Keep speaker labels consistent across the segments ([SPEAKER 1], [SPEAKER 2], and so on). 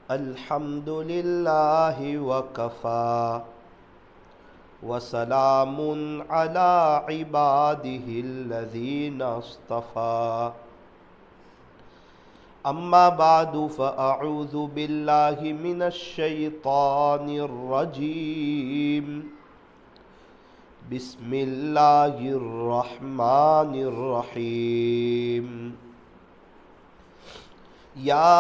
[SPEAKER 1] الحمد للہ وکفی وسلام علی عبادہ الذین اصطفی اما بعد فاعوذ باللہ من الشیطان الرجیم بسم اللہ الرحمن الرحیم یا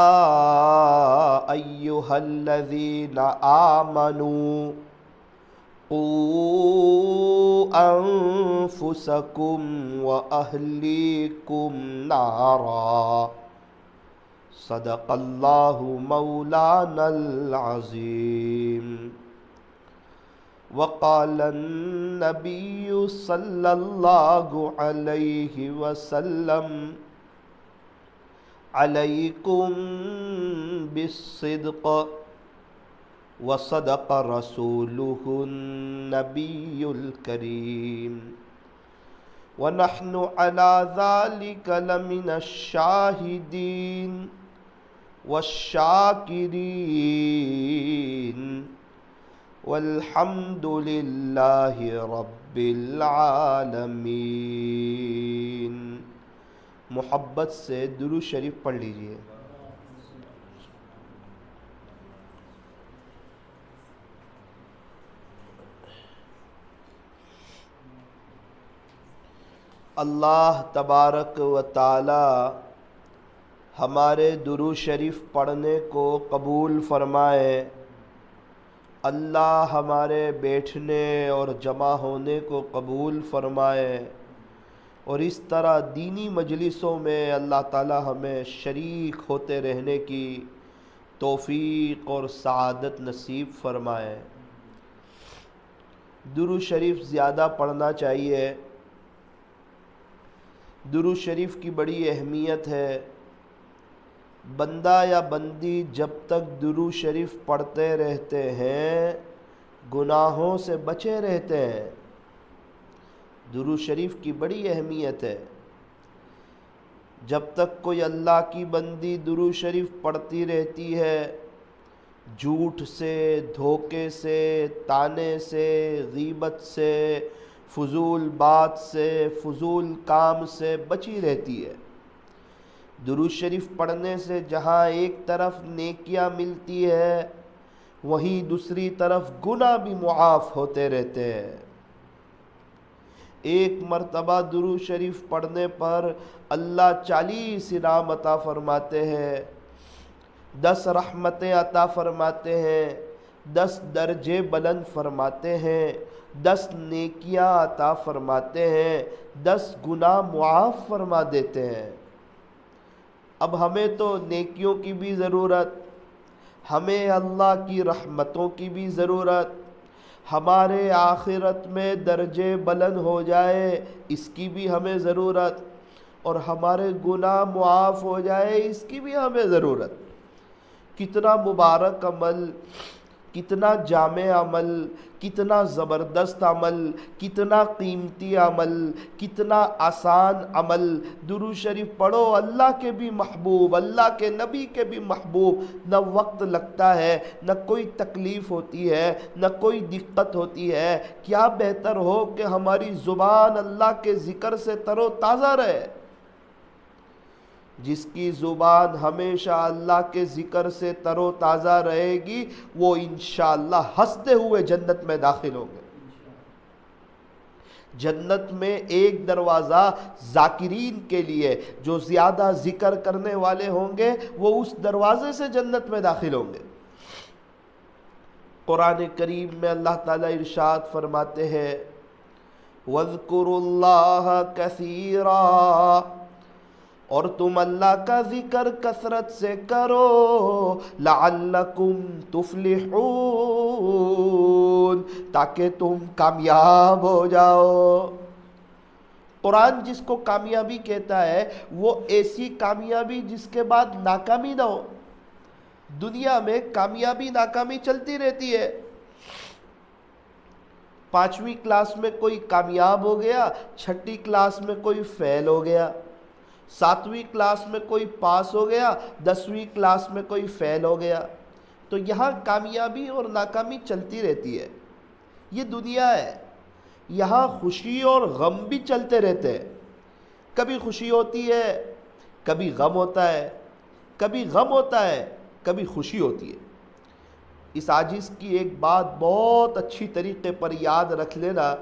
[SPEAKER 1] ایہا الذین آمنوا قوا انفسکم واہلیکم نارا صدق اللہ مولانا العظیم وقال النبی صلی اللہ علیہ وسلم علیکم بالصدق وصدق رسولہ النبی الکریم ونحن علی ذلک لمن الشاہدین والشاکرین والحمد للہ رب العالمین۔ محبت سے درود شریف پڑھ لیجئے۔ اللہ تبارک و تعالی ہمارے درود شریف پڑھنے کو قبول فرمائے۔ اللہ ہمارے بیٹھنے اور جمع ہونے کو قبول فرمائے، اور اس طرح دینی مجلسوں میں اللہ تعالی ہمیں شریک ہوتے رہنے کی توفیق اور سعادت نصیب فرمائے۔ درود شریف زیادہ پڑھنا چاہیے۔ درود شریف کی بڑی اہمیت ہے۔ بندہ یا بندی جب تک درود شریف پڑھتے رہتے ہیں گناہوں سے بچے رہتے ہیں۔ درود شریف کی بڑی اہمیت ہے۔ جب تک کوئی اللہ کی بندی درود شریف پڑھتی رہتی ہے جھوٹ سے، دھوکے سے، طانے سے، غیبت سے، فضول بات سے، فضول کام سے بچی رہتی ہے۔ درود شریف پڑھنے سے جہاں ایک طرف نیکیاں ملتی ہے وہیں دوسری طرف گناہ بھی معاف ہوتے رہتے ہیں۔ ایک مرتبہ درود شریف پڑھنے پر اللہ 40 انعام عطا فرماتے ہیں، 10 رحمتیں عطا فرماتے ہیں، 10 درجے بلند فرماتے ہیں، 10 نیکیاں عطا فرماتے ہیں، 10 گناہ معاف فرما دیتے ہیں۔ اب ہمیں تو نیکیوں کی بھی ضرورت، ہمیں اللہ کی رحمتوں کی بھی ضرورت، ہمارے آخرت میں درجے بلند ہو جائے اس کی بھی ہمیں ضرورت، اور ہمارے گناہ معاف ہو جائے اس کی بھی ہمیں ضرورت۔ کتنا مبارک عمل، کتنا جامع عمل، کتنا زبردست عمل، کتنا قیمتی عمل، کتنا آسان عمل۔ درود شریف پڑھو، اللہ کے بھی محبوب، اللہ کے نبی کے بھی محبوب۔ نہ وقت لگتا ہے، نہ کوئی تکلیف ہوتی ہے، نہ کوئی دقت ہوتی ہے۔ کیا بہتر ہو کہ ہماری زبان اللہ کے ذکر سے تر و تازہ رہے۔ جس کی زبان ہمیشہ اللہ کے ذکر سے تر و تازہ رہے گی وہ انشاءاللہ ہنستے ہوئے جنت میں داخل ہوں گے۔ جنت میں ایک دروازہ ذاکرین کے لیے، جو زیادہ ذکر کرنے والے ہوں گے وہ اس دروازے سے جنت میں داخل ہوں گے۔ قرآن کریم میں اللہ تعالیٰ ارشاد فرماتے ہیں وَاذْكُرُوا اللَّهَ كَثِيرًا، اور تم اللہ کا ذکر کثرت سے کرو لعلکم تفلحون، تاکہ تم کامیاب ہو جاؤ۔ قرآن جس کو کامیابی کہتا ہے وہ ایسی کامیابی جس کے بعد ناکامی نہ ہو۔ دنیا میں کامیابی ناکامی چلتی رہتی ہے۔ 5ویں کلاس میں کوئی کامیاب ہو گیا، 6ٹھی کلاس میں کوئی فیل ہو گیا، 7ویں کلاس میں کوئی پاس ہو گیا، 10ویں کلاس میں کوئی فیل ہو گیا۔ تو یہاں کامیابی اور ناکامی چلتی رہتی ہے. یہ دنیا ہے، یہاں خوشی اور غم بھی چلتے رہتے ہیں. کبھی خوشی ہوتی ہے، کبھی غم ہوتا ہے، کبھی غم ہوتا ہے، کبھی خوشی ہوتی ہے. اس عاجز کی ایک بات بہت اچھی طریقے پر یاد رکھ لینا،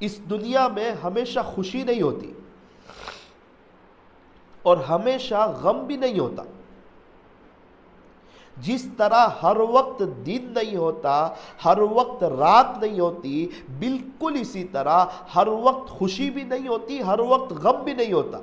[SPEAKER 1] اس دنیا میں ہمیشہ خوشی نہیں ہوتی اور ہمیشہ غم بھی نہیں ہوتا. جس طرح ہر وقت دن نہیں ہوتا، ہر وقت رات نہیں ہوتی، بالکل اسی طرح ہر وقت خوشی بھی نہیں ہوتی، ہر وقت غم بھی نہیں ہوتا.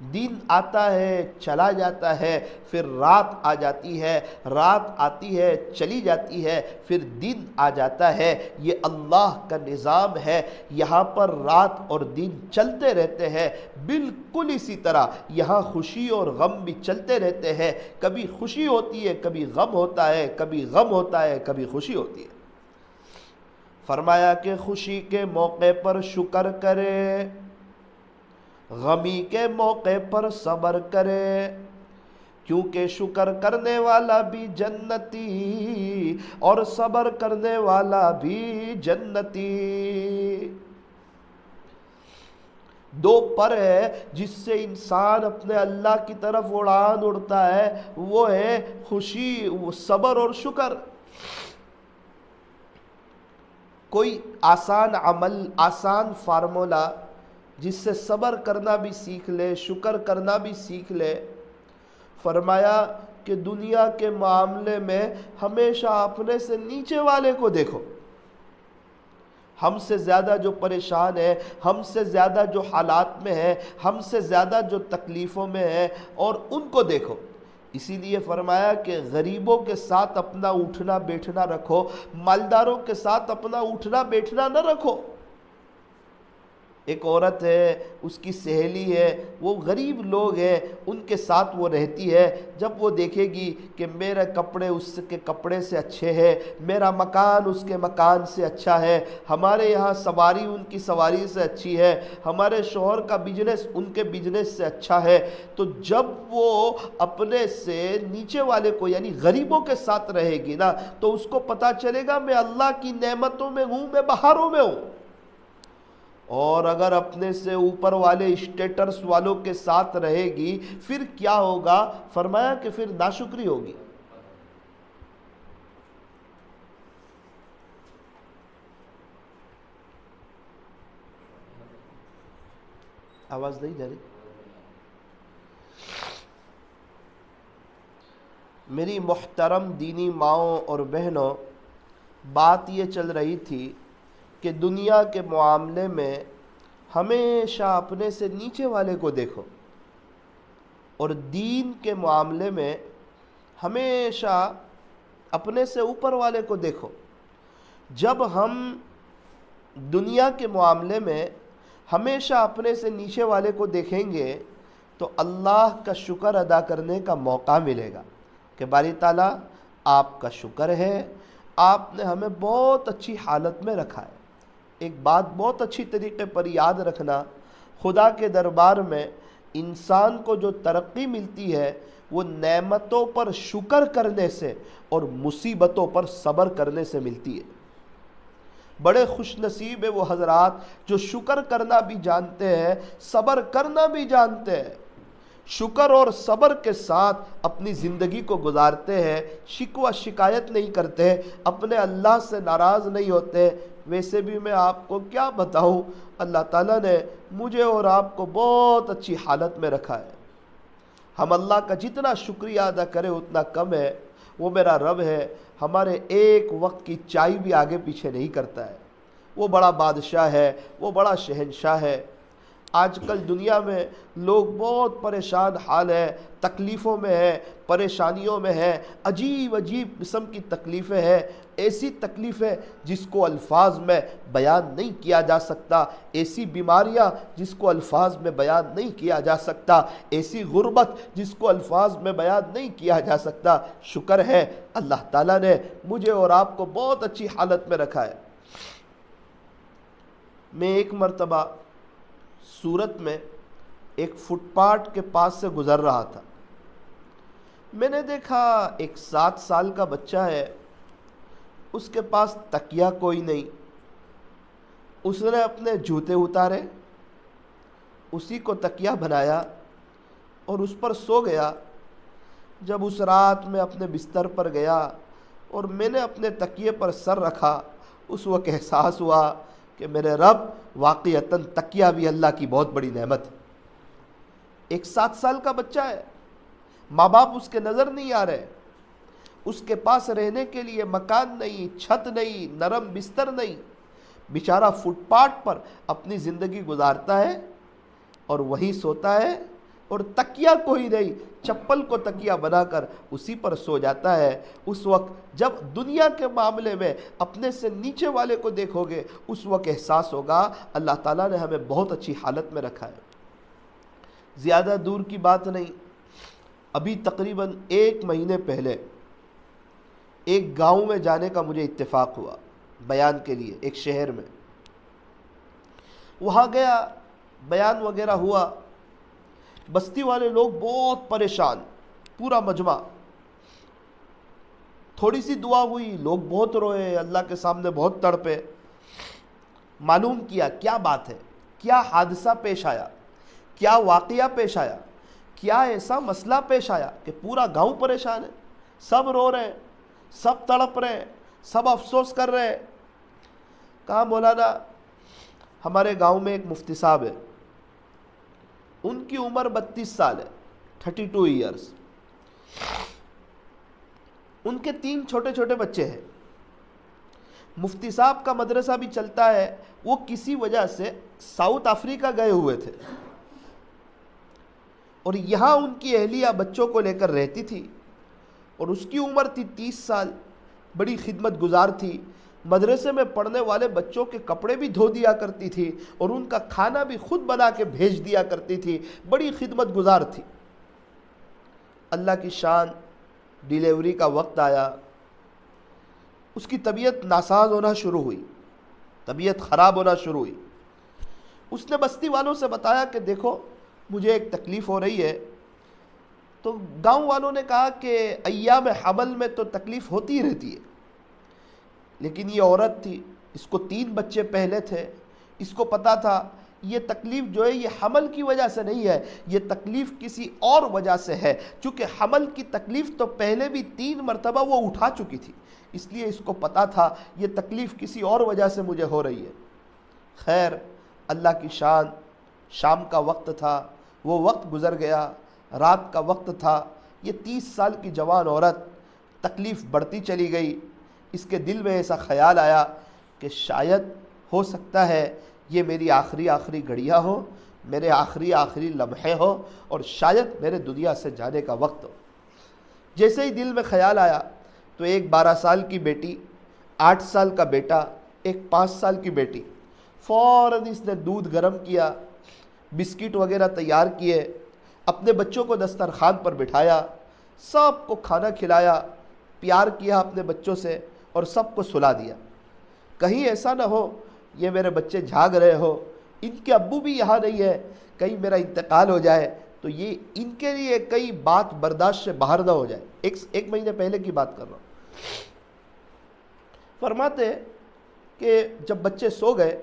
[SPEAKER 1] دن آتا ہے چلا جاتا ہے، پھر رات آ جاتی ہے، رات آتی ہے چلی جاتی ہے، پھر دن آ جاتا ہے. یہ اللہ کا نظام ہے. یہاں پر رات اور دن چلتے رہتے ہیں. بالکل اسی طرح یہاں خوشی اور غم بھی چلتے رہتے ہیں. کبھی خوشی ہوتی ہے، کبھی غم ہوتا ہے، کبھی غم ہوتا ہے، کبھی خوشی ہوتی ہے. فرمایا کہ خوشی کے موقع پر شکر کرے، غمی کے موقع پر صبر کرے، کیونکہ شکر کرنے والا بھی جنتی اور صبر کرنے والا بھی جنتی. دو پر ہے جس سے انسان اپنے اللہ کی طرف اڑان اڑتا ہے، وہ ہے خوشی، وہ صبر اور شکر. کوئی آسان عمل، آسان فارمولا جس سے صبر کرنا بھی سیکھ لے، شکر کرنا بھی سیکھ لے. فرمایا کہ دنیا کے معاملے میں ہمیشہ اپنے سے نیچے والے کو دیکھو. ہم سے زیادہ جو پریشان ہے، ہم سے زیادہ جو حالات میں ہے، ہم سے زیادہ جو تکلیفوں میں ہے، اور ان کو دیکھو. اسی لیے فرمایا کہ غریبوں کے ساتھ اپنا اٹھنا بیٹھنا رکھو، مالداروں کے ساتھ اپنا اٹھنا بیٹھنا نہ رکھو. ایک عورت ہے، اس کی سہیلی ہے، وہ غریب لوگ ہیں، ان کے ساتھ وہ رہتی ہے. جب وہ دیکھے گی کہ میرے کپڑے اس کے کپڑے سے اچھے ہیں، میرا مکان اس کے مکان سے اچھا ہے، ہمارے یہاں سواری ان کی سواری سے اچھی ہے، ہمارے شوہر کا بزنس ان کے بزنس سے اچھا ہے، تو جب وہ اپنے سے نیچے والے کو یعنی غریبوں کے ساتھ رہے گی نا، تو اس کو پتہ چلے گا میں اللہ کی نعمتوں میں ہوں، میں بہاروں میں ہوں. اور اگر اپنے سے اوپر والے اسٹیٹس والوں کے ساتھ رہے گی، پھر کیا ہوگا؟ فرمایا کہ پھر ناشکری ہوگی. آواز نہیں جا رہی؟ میری محترم دینی ماؤں اور بہنوں، بات یہ چل رہی تھی کہ دنیا کے معاملے میں ہمیشہ اپنے سے نیچے والے کو دیکھو، اور دین کے معاملے میں ہمیشہ اپنے سے اوپر والے کو دیکھو. جب ہم دنیا کے معاملے میں ہمیشہ اپنے سے نیچے والے کو دیکھیں گے تو اللہ کا شکر ادا کرنے کا موقع ملے گا کہ باری تعالیٰ آپ کا شکر ہے، آپ نے ہمیں بہت اچھی حالت میں رکھا ہے. ایک بات بہت اچھی طریقے پر یاد رکھنا، خدا کے دربار میں انسان کو جو ترقی ملتی ہے وہ نعمتوں پر شکر کرنے سے اور مصیبتوں پر صبر کرنے سے ملتی ہے. بڑے خوش نصیب ہے وہ حضرات جو شکر کرنا بھی جانتے ہیں، صبر کرنا بھی جانتے ہیں، شکر اور صبر کے ساتھ اپنی زندگی کو گزارتے ہیں، شکوہ شکایت نہیں کرتے، اپنے اللہ سے ناراض نہیں ہوتے. ویسے بھی میں آپ کو کیا بتاؤں، اللہ تعالیٰ نے مجھے اور آپ کو بہت اچھی حالت میں رکھا ہے. ہم اللہ کا جتنا شکریہ ادا کریں اتنا کم ہے. وہ میرا رب ہے، ہمارے ایک وقت کی چائے بھی آگے پیچھے نہیں کرتا ہے. وہ بڑا بادشاہ ہے، وہ بڑا شہنشاہ ہے. آج کل دنیا میں لوگ بہت پریشان حال ہے، تکلیفوں میں ہے، پریشانیوں میں ہے، عجیب عجیب قسم کی تکلیفیں ہیں. ایسی تکلیفیں جس کو الفاظ میں بیان نہیں کیا جا سکتا، ایسی بیماریاں جس کو الفاظ میں بیان نہیں کیا جا سکتا، ایسی غربت جس کو الفاظ میں بیان نہیں کیا جا سکتا. شکر ہے اللہ تعالیٰ نے مجھے اور آپ کو بہت اچھی حالت میں رکھا ہے. میں ایک مرتبہ سورت میں ایک فٹ پاتھ کے پاس سے گزر رہا تھا. میں نے دیکھا ایک 7 سال کا بچہ ہے، اس کے پاس تکیہ کوئی نہیں، اس نے اپنے جوتے اتارے، اسی کو تکیہ بنایا اور اس پر سو گیا۔ جب اس رات میں اپنے بستر پر گیا اور میں نے اپنے تکیے پر سر رکھا، اس وقت احساس ہوا کہ میرے رب واقعتاً تکیہ بھی اللہ کی بہت بڑی نعمت ہے۔ ایک 7 سال کا بچہ ہے، ماں باپ اس کے نظر نہیں آ رہے، اس کے پاس رہنے کے لیے مکان نہیں، چھت نہیں، نرم بستر نہیں، بیچارہ فٹ پاتھ پر اپنی زندگی گزارتا ہے اور وہیں سوتا ہے، اور تکیہ کوئی نہیں، چپل کو تکیہ بنا کر اسی پر سو جاتا ہے۔ اس وقت جب دنیا کے معاملے میں اپنے سے نیچے والے کو دیکھو گے، اس وقت احساس ہوگا اللہ تعالیٰ نے ہمیں بہت اچھی حالت میں رکھا ہے۔ زیادہ دور کی بات نہیں، ابھی تقریباً 1 مہینے پہلے ایک گاؤں میں جانے کا مجھے اتفاق ہوا بیان کے لیے، ایک شہر میں۔ وہاں گیا، بیان وغیرہ ہوا، بستی والے لوگ بہت پریشان، پورا مجمع۔ تھوڑی سی دعا ہوئی، لوگ بہت روئے، اللہ کے سامنے بہت تڑپے۔ معلوم کیا کیا بات ہے، کیا حادثہ پیش آیا، کیا واقعہ پیش آیا، کیا ایسا مسئلہ پیش آیا کہ پورا گاؤں پریشان ہے، سب رو رہے ہیں، سب تڑپ رہے ہیں، سب افسوس کر رہے ہیں۔ کہا مولانا ہمارے گاؤں میں ایک مفتی صاحب ہے، ان کی عمر 32 سال ہے، 32 ایئرز۔ ان کے 3 چھوٹے چھوٹے بچے ہیں۔ مفتی صاحب کا مدرسہ بھی چلتا ہے، وہ کسی وجہ سے ساؤتھ افریقہ گئے ہوئے تھے، اور یہاں ان کی اہلیہ بچوں کو لے کر رہتی تھی، اور اس کی عمر تھی 30 سال، بڑی خدمت گزار تھی، مدرسے میں پڑھنے والے بچوں کے کپڑے بھی دھو دیا کرتی تھی اور ان کا کھانا بھی خود بنا کے بھیج دیا کرتی تھی، بڑی خدمت گزار تھی۔ اللہ کی شان، ڈیلیوری کا وقت آیا، اس کی طبیعت ناساز ہونا شروع ہوئی، طبیعت خراب ہونا شروع ہوئی۔ اس نے بستی والوں سے بتایا کہ دیکھو مجھے ایک تکلیف ہو رہی ہے۔ تو گاؤں والوں نے کہا کہ ایام حمل میں تو تکلیف ہوتی ہی رہتی ہے، لیکن یہ عورت تھی، اس کو 3 بچے پہلے تھے، اس کو پتا تھا یہ تکلیف جو ہے یہ حمل کی وجہ سے نہیں ہے، یہ تکلیف کسی اور وجہ سے ہے، چونکہ حمل کی تکلیف تو پہلے بھی 3 مرتبہ وہ اٹھا چکی تھی، اس لیے اس کو پتا تھا یہ تکلیف کسی اور وجہ سے مجھے ہو رہی ہے۔ خیر، اللہ کی شان، شام کا وقت تھا، وہ وقت گزر گیا، رات کا وقت تھا، یہ 30 سال کی جوان عورت، تکلیف بڑھتی چلی گئی۔ اس کے دل میں ایسا خیال آیا کہ شاید ہو سکتا ہے یہ میری آخری گھڑیاں ہو، میرے آخری لمحے ہو، اور شاید میرے دنیا سے جانے کا وقت ہو۔ جیسے ہی دل میں خیال آیا تو ایک 12 سال کی بیٹی، 8 سال کا بیٹا، ایک 5 سال کی بیٹی، فوراً اس نے دودھ گرم کیا، بسکٹ وغیرہ تیار کیے، اپنے بچوں کو دسترخوان پر بٹھایا، سب کو کھانا کھلایا، پیار کیا اپنے بچوں سے، اور سب کو سلا دیا۔ کہیں ایسا نہ ہو یہ میرے بچے جھاگ رہے ہو، ان کے ابو بھی یہاں نہیں ہے، کہیں میرا انتقال ہو جائے تو یہ ان کے لیے کئی بات برداشت سے باہر نہ ہو جائے۔ ایک مہینے پہلے کی بات کر رہا ہوں۔ فرماتے کہ جب بچے سو گئے،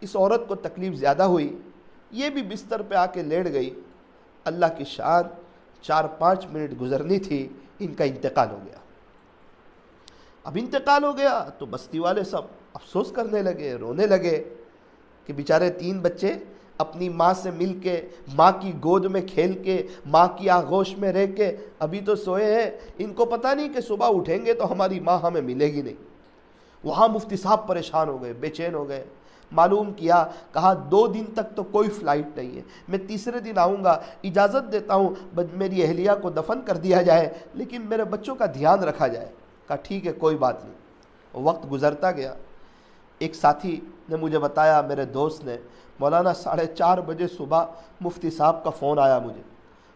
[SPEAKER 1] اس عورت کو تکلیف زیادہ ہوئی، یہ بھی بستر پہ آ کے لیٹ گئی۔ اللہ کی شان، 4-5 منٹ گزرنی تھی، ان کا انتقال ہو گیا۔ اب انتقال ہو گیا تو بستی والے سب افسوس کرنے لگے، رونے لگے کہ بیچارے 3 بچے اپنی ماں سے مل کے، ماں کی گود میں کھیل کے، ماں کی آغوش میں رہ کے ابھی تو سوئے ہیں، ان کو پتہ نہیں کہ صبح اٹھیں گے تو ہماری ماں ہمیں ملے گی نہیں۔ وہاں مفتی صاحب پریشان ہو گئے، بے چین ہو گئے، معلوم کیا، کہا 2 دن تک تو کوئی فلائٹ نہیں ہے، میں تیسرے دن آؤں گا، اجازت دیتا ہوں میری اہلیہ کو دفن کر دیا جائے لیکن میرے بچوں کا دھیان رکھا جائے۔ کہا ٹھیک ہے، کوئی بات نہیں۔ وقت گزرتا گیا۔ ایک ساتھی نے مجھے بتایا، میرے دوست نے، مولانا 4:30 بجے صبح مفتی صاحب کا فون آیا مجھے،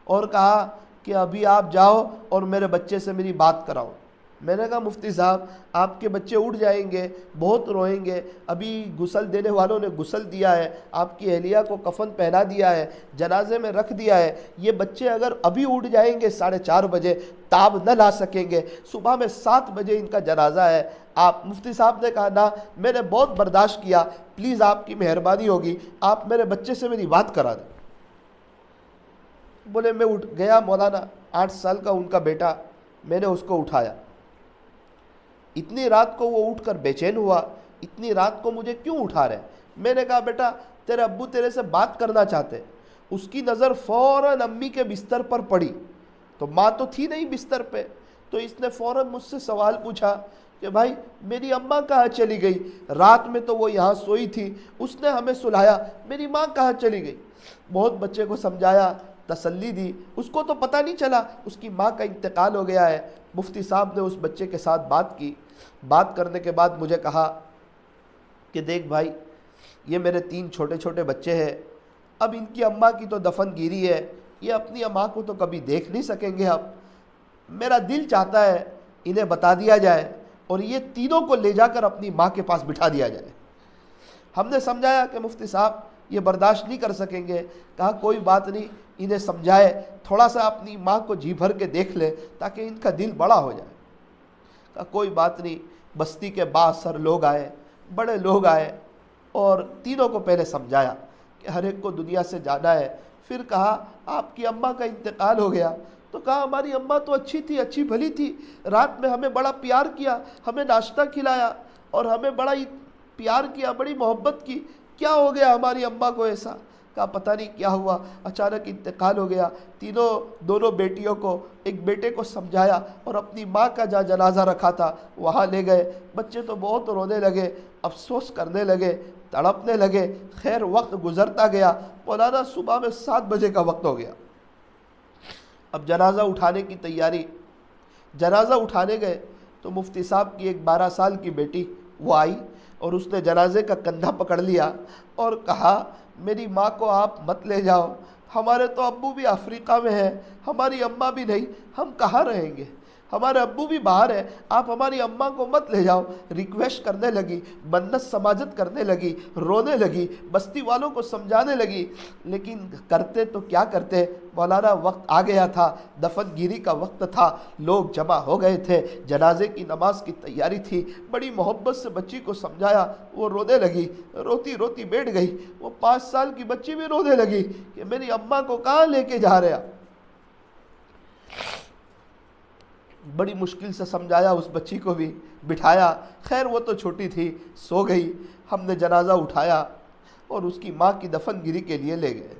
[SPEAKER 1] اور کہا کہ ابھی آپ جاؤ اور میرے بچے سے میری بات کراؤ۔ میں نے کہا مفتی صاحب آپ کے بچے اٹھ جائیں گے، بہت روئیں گے، ابھی غسل دینے والوں نے غسل دیا ہے، آپ کی اہلیہ کو کفن پہنا دیا ہے، جنازے میں رکھ دیا ہے، یہ بچے اگر ابھی اٹھ جائیں گے 4:30 بجے تاب نہ لا سکیں گے، صبح میں 7 بجے ان کا جنازہ ہے۔ آپ مفتی صاحب نے کہا نا میں نے بہت برداشت کیا، پلیز آپ کی مہربانی ہوگی آپ میرے بچے سے میری بات کرا دیں۔ بولے میں اٹھ گیا مولانا، 8 سال کا ان کا بیٹا، میں نے اس کو اٹھایا۔ اتنی رات کو وہ اٹھ کر بے چین ہوا، اتنی رات کو مجھے کیوں اٹھا رہے؟ میں نے کہا بیٹا تیرے ابو تیرے سے بات کرنا چاہتے۔ اس کی نظر فوراً امی کے بستر پر پڑی، تو ماں تو تھی نہیں بستر پہ، تو اس نے فوراً مجھ سے سوال پوچھا کہ بھائی میری اماں کہاں چلی گئی؟ رات میں تو وہ یہاں سوئی تھی، اس نے ہمیں سلایا، میری ماں کہاں چلی گئی؟ بہت بچے کو سمجھایا، تسلی دی، اس کو تو پتہ نہیں چلا اس کی ماں کا انتقال ہو گیا ہے۔ مفتی صاحب نے اس بچے کے ساتھ بات کی، بات کرنے کے بعد مجھے کہا کہ دیکھ بھائی یہ میرے 3 چھوٹے چھوٹے بچے ہیں، اب ان کی اماں کی تو دفن گیری ہے، یہ اپنی اماں کو تو کبھی دیکھ نہیں سکیں گے، اب میرا دل چاہتا ہے انہیں بتا دیا جائے اور یہ تینوں کو لے جا کر اپنی ماں کے پاس بٹھا دیا جائے۔ ہم نے سمجھایا کہ مفتی صاحب یہ برداشت نہیں کر سکیں گے، کہا کوئی بات نہیں، انہیں سمجھائے تھوڑا سا اپنی ماں کو جی بھر کے دیکھ لے تاکہ ان کا دل بڑا ہو جائے۔ کہا کوئی بات نہیں۔ بستی کے بااثر لوگ آئے، بڑے لوگ آئے، اور تینوں کو پہلے سمجھایا کہ ہر ایک کو دنیا سے جانا ہے۔ پھر کہا آپ کی اماں کا انتقال ہو گیا، تو کہا ہماری اماں تو اچھی تھی، اچھی بھلی تھی، رات میں ہمیں بڑا پیار کیا، ہمیں ناشتہ کھلایا اور ہمیں بڑا ہی پیار کیا، بڑی محبت کی، کیا ہو گیا ہماری اماں کو ایسا؟ کہا پتہ نہیں کیا ہوا، اچانک انتقال ہو گیا۔ دونوں بیٹیوں کو، ایک بیٹے کو سمجھایا اور اپنی ماں کا جہاں جنازہ رکھا تھا وہاں لے گئے۔ بچے تو بہت رونے لگے، افسوس کرنے لگے، تڑپنے لگے۔ خیر وقت گزرتا گیا، مولانا صبح میں 7 بجے کا وقت ہو گیا۔ اب جنازہ اٹھانے کی تیاری، جنازہ اٹھانے گئے تو مفتی صاحب کی ایک 12 سال کی بیٹی وہ آئی اور اس نے جنازے کا کندھا پکڑ لیا اور کہا میری ماں کو آپ مت لے جاؤ، ہمارے تو ابو بھی افریقہ میں ہیں، ہماری اماں بھی نہیں، ہم کہاں رہیں گے، ہمارے ابو بھی باہر ہیں، آپ ہماری اماں کو مت لے جاؤ۔ ریکویسٹ کرنے لگی، منت سماجت کرنے لگی، رونے لگی، بستی والوں کو سمجھانے لگی، لیکن کرتے تو کیا کرتے مولانا، وقت آ گیا تھا، دفن گیری کا وقت تھا، لوگ جمع ہو گئے تھے، جنازے کی نماز کی تیاری تھی۔ بڑی محبت سے بچی کو سمجھایا، وہ رونے لگی، روتی روتی بیٹھ گئی۔ وہ 5 سال کی بچی بھی رونے لگی کہ میری اماں کو کہاں لے کے جا رہے آپ؟ بڑی مشکل سے سمجھایا، اس بچی کو بھی بٹھایا، خیر وہ تو چھوٹی تھی، سو گئی۔ ہم نے جنازہ اٹھایا اور اس کی ماں کی دفن گیری کے لیے لے گئے۔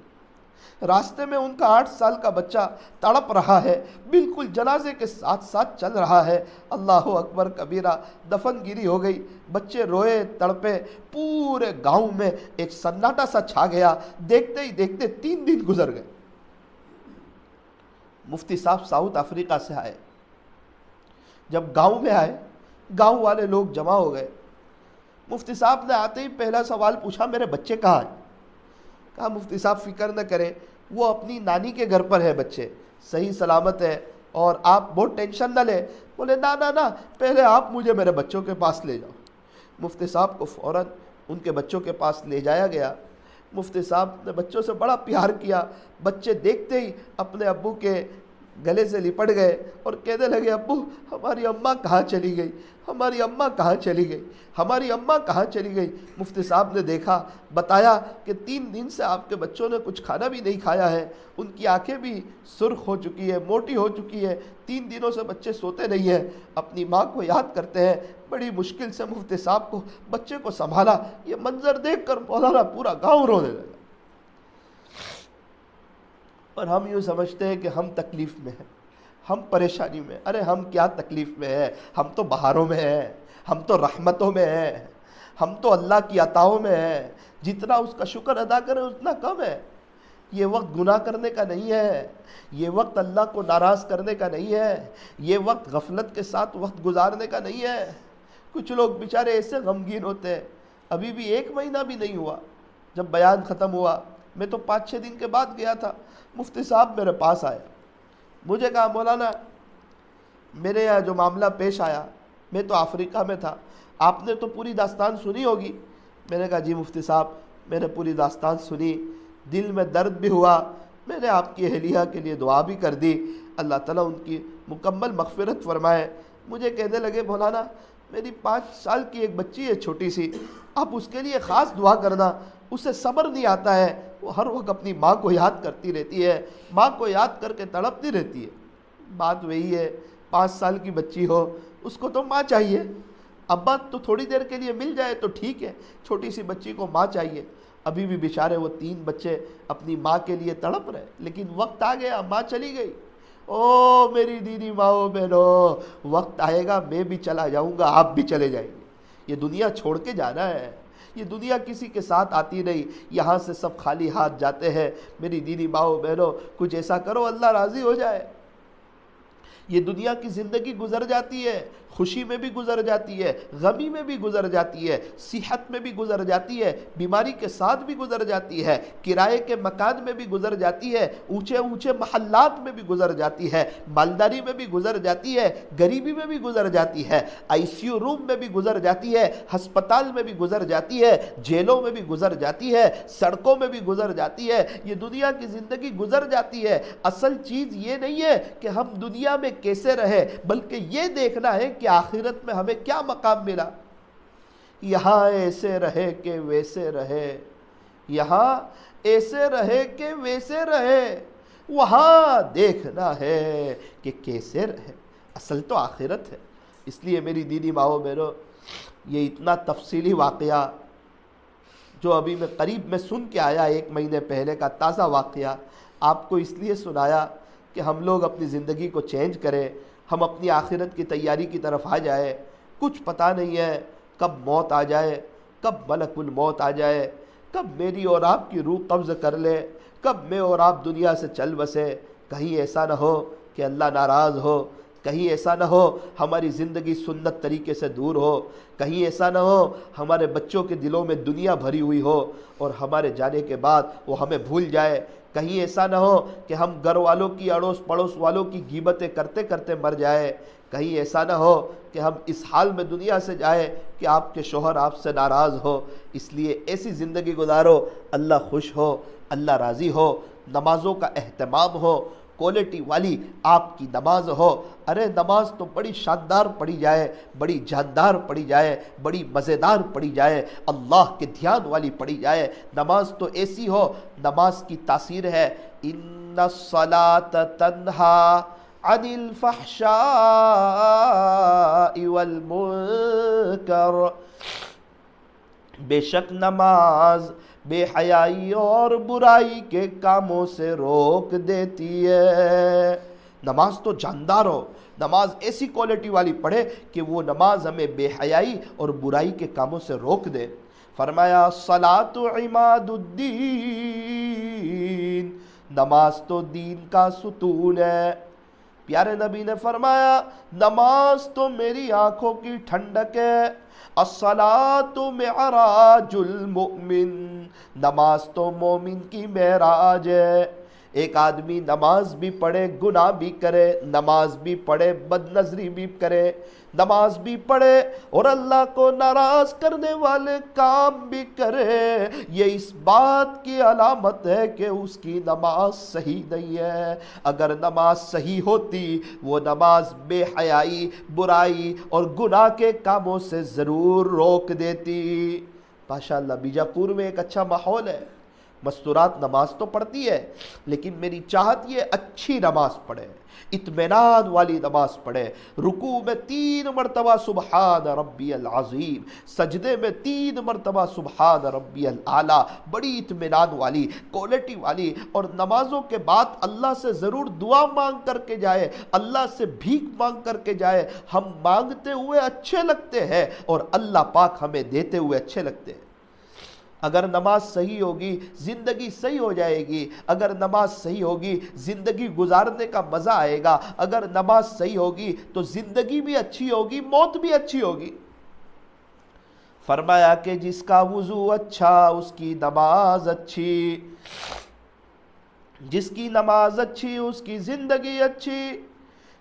[SPEAKER 1] راستے میں ان کا 8 سال کا بچہ تڑپ رہا ہے، بالکل جنازے کے ساتھ ساتھ چل رہا ہے۔ اللہ اکبر کبیرہ، دفن گیری ہو گئی، بچے روئے تڑپے، پورے گاؤں میں ایک سناٹا سا چھا گیا۔ دیکھتے ہی دیکھتے 3 دن گزر گئے۔ مفتی صاحب ساؤتھ افریقہ سے آئے، جب گاؤں میں آئے گاؤں والے لوگ جمع ہو گئے۔ مفتی صاحب نے آتے ہی پہلا سوال پوچھا میرے بچے کہاں ہیں؟ کہا مفتی صاحب فکر نہ کریں، وہ اپنی نانی کے گھر پر ہے، بچے صحیح سلامت ہے اور آپ بہت ٹینشن نہ لیں۔ بولے نا پہلے آپ مجھے میرے بچوں کے پاس لے جاؤ۔ مفتی صاحب کو فوراً ان کے بچوں کے پاس لے جایا گیا۔ مفتی صاحب نے بچوں سے بڑا پیار کیا، بچے دیکھتے ہی اپنے ابو کے گلے سے لپٹ گئے اور کہنے لگے ابو ہماری اماں کہاں چلی گئی، ہماری اماں کہاں چلی گئی، ہماری اماں کہاں چلی گئی۔ مفتی صاحب نے دیکھا، بتایا کہ 3 دن سے آپ کے بچوں نے کچھ کھانا بھی نہیں کھایا ہے، ان کی آنکھیں بھی سرخ ہو چکی ہے، موٹی ہو چکی ہے، 3 دنوں سے بچے سوتے نہیں ہیں، اپنی ماں کو یاد کرتے ہیں۔ بڑی مشکل سے مفتی صاحب کو بچے کو سنبھالا۔ یہ منظر دیکھ کر مولانا پورا گاؤں رونے لگا۔ اور ہم یوں سمجھتے ہیں کہ ہم تکلیف میں ہیں، ہم پریشانی میں، ارے ہم کیا تکلیف میں ہیں، ہم تو بہاروں میں ہیں، ہم تو رحمتوں میں ہیں، ہم تو اللہ کی عطاؤں میں ہیں، جتنا اس کا شکر ادا کریں اتنا کم ہے۔ یہ وقت گناہ کرنے کا نہیں ہے، یہ وقت اللہ کو ناراض کرنے کا نہیں ہے، یہ وقت غفلت کے ساتھ وقت گزارنے کا نہیں ہے۔ کچھ لوگ بیچارے ایسے غمگین ہوتے ہیں، ابھی بھی 1 مہینہ بھی نہیں ہوا جب بیان ختم ہوا، میں تو 5-6 دن کے بعد گیا تھا، مفتی صاحب میرے پاس آئے، مجھے کہا مولانا میرے یہاں جو معاملہ پیش آیا، میں تو افریقہ میں تھا، آپ نے تو پوری داستان سنی ہوگی۔ میں نے کہا جی مفتی صاحب میں نے پوری داستان سنی، دل میں درد بھی ہوا، میں نے آپ کی اہلیہ کے لیے دعا بھی کر دی، اللہ تعالیٰ ان کی مکمل مغفرت فرمائے۔ مجھے کہنے لگے مولانا میری 5 سال کی ایک بچی ہے چھوٹی سی، آپ اس کے لیے خاص دعا کرنا، اسے صبر نہیں آتا ہے، وہ ہر وقت اپنی ماں کو یاد کرتی رہتی ہے، ماں کو یاد کر کے تڑپتی رہتی ہے۔ بات وہی ہے، 5 سال کی بچی ہو، اس کو تو ماں چاہیے، ابا تو تھوڑی دیر کے لیے مل جائے تو ٹھیک ہے، چھوٹی سی بچی کو ماں چاہیے۔ ابھی بھی بیچارے وہ 3 بچے اپنی ماں کے لیے تڑپ رہے، لیکن وقت آ گیا، ماں چلی گئی۔ او میری دینی ماؤں بہنوں، وقت آئے گا میں بھی چلا جاؤں گا، آپ بھی چلے جائیں گے، یہ دنیا چھوڑ کے جانا ہے، یہ دنیا کسی کے ساتھ آتی نہیں، یہاں سے سب خالی ہاتھ جاتے ہیں۔ میری دینی ماؤں بہنوں کچھ ایسا کرو اللہ راضی ہو جائے۔ یہ دنیا کی زندگی گزر جاتی ہے، خوشی میں بھی گزر جاتی ہے، غمی میں بھی گزر جاتی ہے، صحت میں بھی گزر جاتی ہے، بیماری کے ساتھ بھی گزر جاتی ہے، کرائے کے مکان میں بھی گزر جاتی ہے، اونچے اونچے محلات میں بھی گزر جاتی ہے، مالداری میں بھی گزر جاتی ہے، غریبی میں بھی گزر جاتی ہے، آئی سی یو روم میں بھی گزر جاتی ہے، ہسپتال میں بھی گزر جاتی ہے، جیلوں میں بھی گزر جاتی ہے، سڑکوں میں بھی گزر جاتی ہے۔ یہ دنیا کی زندگی گزر جاتی ہے۔ اصل چیز یہ نہیں ہے کہ ہم دنیا میں کیسے رہے، بلکہ یہ دیکھنا ہے کہ آخرت میں ہمیں کیا مقام ملا۔ یہاں ایسے رہے کہ ویسے رہے، یہاں ایسے رہے کہ ویسے رہے، وہاں دیکھنا ہے کہ کیسے رہے۔ اصل تو آخرت ہے۔ اس لیے میری دینی ماؤں بہنوں، یہ اتنا تفصیلی واقعہ جو ابھی میں قریب میں سن کے آیا، 1 مہینے پہلے کا تازہ واقعہ، آپ کو اس لیے سنایا کہ ہم لوگ اپنی زندگی کو چینج کریں، ہم اپنی آخرت کی تیاری کی طرف آ جائے۔ کچھ پتہ نہیں ہے کب موت آ جائے، کب ملک الموت آ جائے، کب میری اور آپ کی روح قبض کر لے، کب میں اور آپ دنیا سے چل بسے۔ کہیں ایسا نہ ہو کہ اللہ ناراض ہو، کہیں ایسا نہ ہو ہماری زندگی سنت طریقے سے دور ہو، کہیں ایسا نہ ہو ہمارے بچوں کے دلوں میں دنیا بھری ہوئی ہو اور ہمارے جانے کے بعد وہ ہمیں بھول جائے، کہیں ایسا نہ ہو کہ ہم گھر والوں کی، اڑوس پڑوس والوں کی غیبتیں کرتے کرتے مر جائے، کہیں ایسا نہ ہو کہ ہم اس حال میں دنیا سے جائے کہ آپ کے شوہر آپ سے ناراض ہو۔ اس لیے ایسی زندگی گزارو اللہ خوش ہو، اللہ راضی ہو، نمازوں کا اہتمام ہو، کوالٹی والی آپ کی نماز ہو۔ ارے نماز تو بڑی شاندار پڑھی جائے، بڑی جاندار پڑھی جائے، بڑی مزیدار پڑھی جائے، اللہ کے دھیان والی پڑھی جائے۔ نماز تو ایسی ہو، نماز کی تاثیر ہے ان الصلاۃ تنہا عن الفحشاء والمنکر، بے شک نماز بے حیائی اور برائی کے کاموں سے روک دیتی ہے۔ نماز تو جاندار ہو، نماز ایسی کوالٹی والی پڑھے کہ وہ نماز ہمیں بے حیائی اور برائی کے کاموں سے روک دے۔ فرمایا الصلاۃ عماد الدین، نماز تو دین کا ستون ہے۔ پیارے نبی نے فرمایا نماز تو میری آنکھوں کی ٹھنڈک ہے، الصلاۃ معراج المؤمن، نماز تو مومن کی معراج ہے۔ ایک آدمی نماز بھی پڑھے گناہ بھی کرے، نماز بھی پڑھے بد نظری بھی کرے، نماز بھی پڑھے اور اللہ کو ناراض کرنے والے کام بھی کرے، یہ اس بات کی علامت ہے کہ اس کی نماز صحیح نہیں ہے۔ اگر نماز صحیح ہوتی وہ نماز بے حیائی، برائی اور گناہ کے کاموں سے ضرور روک دیتی۔ ماشاءاللہ بیجاپور میں ایک اچھا ماحول ہے، مستورات نماز تو پڑھتی ہے، لیکن میری چاہت یہ اچھی نماز پڑھے، اطمینان والی نماز پڑھے، رکوع میں 3 مرتبہ سبحان ربی العظیم، سجدے میں 3 مرتبہ سبحان ربی الاعلیٰ، بڑی اطمینان والی، کوالٹی والی، اور نمازوں کے بعد اللہ سے ضرور دعا مانگ کر کے جائے، اللہ سے بھیک مانگ کر کے جائے۔ ہم مانگتے ہوئے اچھے لگتے ہیں اور اللہ پاک ہمیں دیتے ہوئے اچھے لگتے ہیں۔ اگر نماز صحیح ہوگی زندگی صحیح ہو جائے گی، اگر نماز صحیح ہوگی زندگی گزارنے کا مزہ آئے گا، اگر نماز صحیح ہوگی تو زندگی بھی اچھی ہوگی، موت بھی اچھی ہوگی۔ فرمایا کہ جس کا وضو اچھا اس کی نماز اچھی، جس کی نماز اچھی اس کی زندگی اچھی،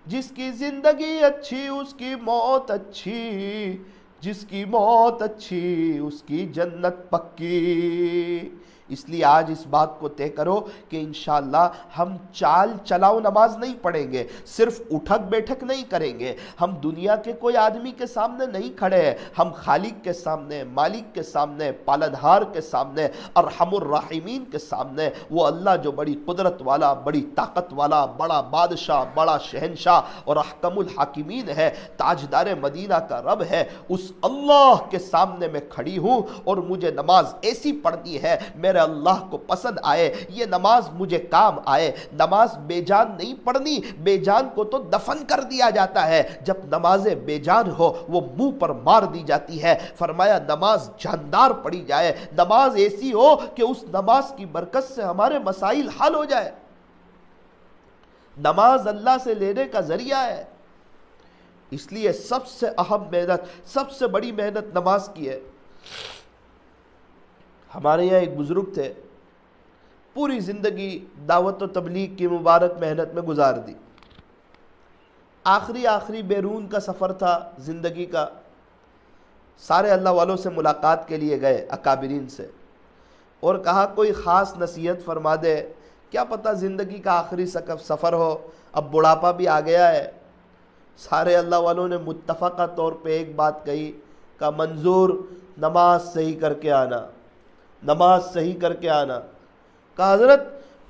[SPEAKER 1] جس کی زندگی اچھی اس کی موت اچھی، جس کی موت اچھی اس کی جنت پکی۔ اس لیے آج اس بات کو طے کرو کہ انشاءاللہ ہم چال چلاؤ نماز نہیں پڑھیں گے، صرف اٹھک بیٹھک نہیں کریں گے، ہم دنیا کے کوئی آدمی کے سامنے نہیں کھڑے ہیں، ہم خالق کے سامنے، مالک کے سامنے، پالنہار کے سامنے، ارحم الراحمین کے سامنے، وہ اللہ جو بڑی قدرت والا، بڑی طاقت والا، بڑا بادشاہ، بڑا شہنشاہ اور احکم الحاکمین ہے، تاجدار مدینہ کا رب ہے، اس اللہ کے سامنے میں کھڑی ہوں اور مجھے نماز ایسی پڑھنی ہے میرے اللہ کو پسند آئے، یہ نماز مجھے کام آئے۔ نماز بے جان نہیں پڑھنی، بے جان کو تو دفن کر دیا جاتا ہے، جب نماز بے جان ہو وہ منہ پر مار دی جاتی ہے۔ فرمایا نماز جاندار پڑھی جائے، نماز ایسی ہو کہ اس نماز کی برکت سے ہمارے مسائل حل ہو جائے۔ نماز اللہ سے لینے کا ذریعہ ہے، اس لیے سب سے اہم محنت، سب سے بڑی محنت نماز کی ہے۔ ہمارے یہاں ایک بزرگ تھے، پوری زندگی دعوت و تبلیغ کی مبارک محنت میں گزار دی۔ آخری بیرون کا سفر تھا زندگی کا، سارے اللہ والوں سے ملاقات کے لیے گئے، اکابرین سے، اور کہا کوئی خاص نصیحت فرما دے، کیا پتہ زندگی کا آخری سفر ہو، اب بڑھاپا بھی آ گیا ہے۔ سارے اللہ والوں نے متفقہ طور پہ ایک بات کہی، کہ منظور نماز صحیح کر کے آنا، نماز صحیح کر کے آنا۔ کہا حضرت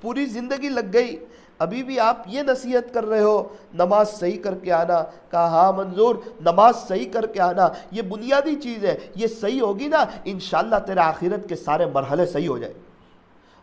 [SPEAKER 1] پوری زندگی لگ گئی، ابھی بھی آپ یہ نصیحت کر رہے ہو نماز صحیح کر کے آنا؟ کہا ہاں منظور، نماز صحیح کر کے آنا یہ بنیادی چیز ہے، یہ صحیح ہوگی نا انشاءاللہ تیرے آخرت کے سارے مرحلے صحیح ہو جائیں،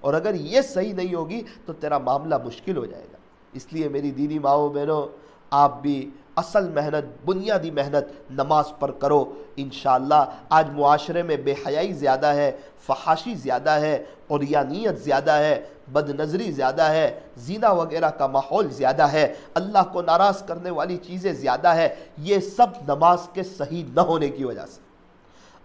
[SPEAKER 1] اور اگر یہ صحیح نہیں ہوگی تو تیرا معاملہ مشکل ہو جائے گا۔ اس لیے میری دینی ماؤں بہنوں، آپ بھی اصل محنت، بنیادی محنت نماز پر کرو انشاءاللہ۔ آج معاشرے میں بے حیائی زیادہ ہے، فحاشی زیادہ ہے، عریانیت زیادہ ہے، بد نظری زیادہ ہے، زنا وغیرہ کا ماحول زیادہ ہے، اللہ کو ناراض کرنے والی چیزیں زیادہ ہے، یہ سب نماز کے صحیح نہ ہونے کی وجہ سے۔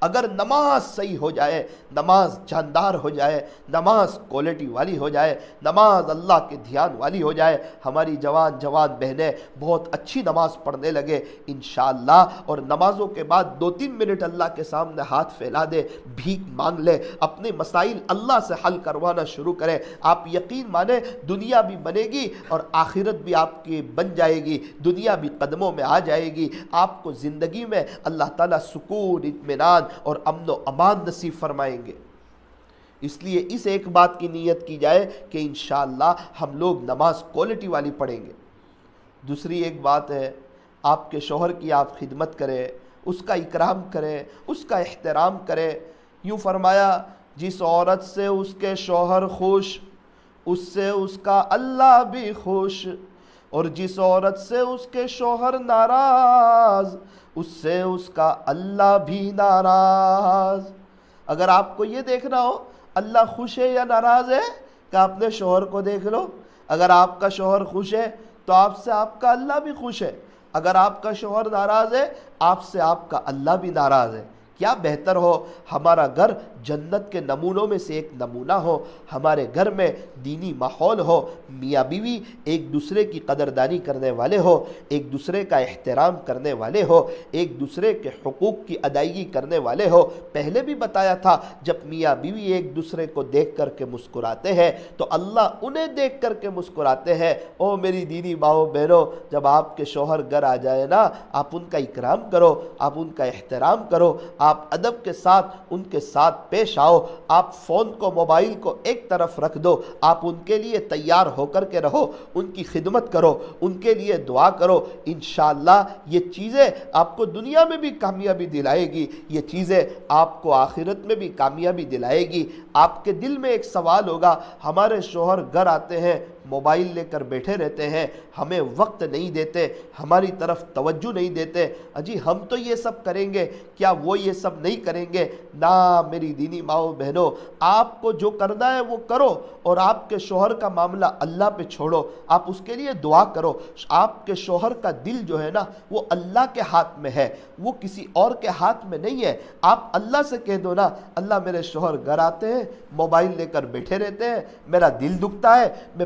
[SPEAKER 1] اگر نماز صحیح ہو جائے، نماز جاندار ہو جائے، نماز کوالٹی والی ہو جائے، نماز اللہ کے دھیان والی ہو جائے، ہماری جوان بہنیں بہت اچھی نماز پڑھنے لگے انشاءاللہ، اور نمازوں کے بعد 2-3 منٹ اللہ کے سامنے ہاتھ پھیلا دے، بھیک مانگ لے، اپنے مسائل اللہ سے حل کروانا شروع کرے، آپ یقین مانیں دنیا بھی بنے گی اور آخرت بھی آپ کی بن جائے گی، دنیا بھی قدموں میں آ جائے گی، آپ کو زندگی میں اللہ تعالیٰ سکون، اطمینان اور امن و امان نصیب فرمائیں گے۔ اس لیے اس ایک بات کی نیت کی جائے کہ انشاءاللہ ہم لوگ نماز کوالٹی والی پڑھیں گے۔ دوسری ایک بات ہے، آپ کے شوہر کی آپ خدمت کریں، اس کا اکرام کریں، اس کا احترام کریں۔ یوں فرمایا جس عورت سے اس کے شوہر خوش، اس سے اس کا اللہ بھی خوش، اور جس عورت سے اس کے شوہر ناراض، اس سے اس کا اللہ بھی ناراض۔ اگر آپ کو یہ دیکھنا ہو اللہ خوش ہے یا ناراض ہے، کہ اپنے شوہر کو دیکھ لو، اگر آپ کا شوہر خوش ہے تو آپ سے آپ کا اللہ بھی خوش ہے، اگر آپ کا شوہر ناراض ہے آپ سے آپ کا اللہ بھی ناراض ہے۔ کیا بہتر ہو ہمارا گھر جنت کے نمونوں میں سے ایک نمونہ ہو، ہمارے گھر میں دینی ماحول ہو، میاں بیوی ایک دوسرے کی قدردانی کرنے والے ہو، ایک دوسرے کا احترام کرنے والے ہو، ایک دوسرے کے حقوق کی ادائیگی کرنے والے ہو۔ پہلے بھی بتایا تھا جب میاں بیوی ایک دوسرے کو دیکھ کر کے مسکراتے ہیں تو اللہ انہیں دیکھ کر کے مسکراتے ہیں۔ او میری دینی ماؤں بہنوں، جب آپ کے شوہر گھر آ جائے نا، آپ ان کا اکرام کرو، آپ ان کا احترام کرو، آپ ادب کے ساتھ ان کے ساتھ پیش آؤ، آپ فون کو، موبائل کو ایک طرف رکھ دو، آپ ان کے لیے تیار ہو کر کے رہو، ان کی خدمت کرو، ان کے لیے دعا کرو، انشاءاللہ یہ چیزیں آپ کو دنیا میں بھی کامیابی دلائے گی، یہ چیزیں آپ کو آخرت میں بھی کامیابی دلائے گی۔ آپ کے دل میں ایک سوال ہوگا، ہمارے شوہر گھر آتے ہیں موبائل لے کر بیٹھے رہتے ہیں، ہمیں وقت نہیں دیتے، ہماری طرف توجہ نہیں دیتے، اجی ہم تو یہ سب کریں گے، کیا وہ یہ سب نہیں کریں گے؟ نہ میری دینی ماؤں بہنوں، آپ کو جو کرنا ہے وہ کرو، اور آپ کے شوہر کا معاملہ اللہ پہ چھوڑو، آپ اس کے لیے دعا کرو۔ آپ کے شوہر کا دل جو ہے نا وہ اللہ کے ہاتھ میں ہے، وہ کسی اور کے ہاتھ میں نہیں ہے۔ آپ اللہ سے کہہ دو نا، اللہ میرے شوہر گھر آتے ہیں موبائل لے کر بیٹھے رہتے ہیں، میرا دل دکھتا ہے، میں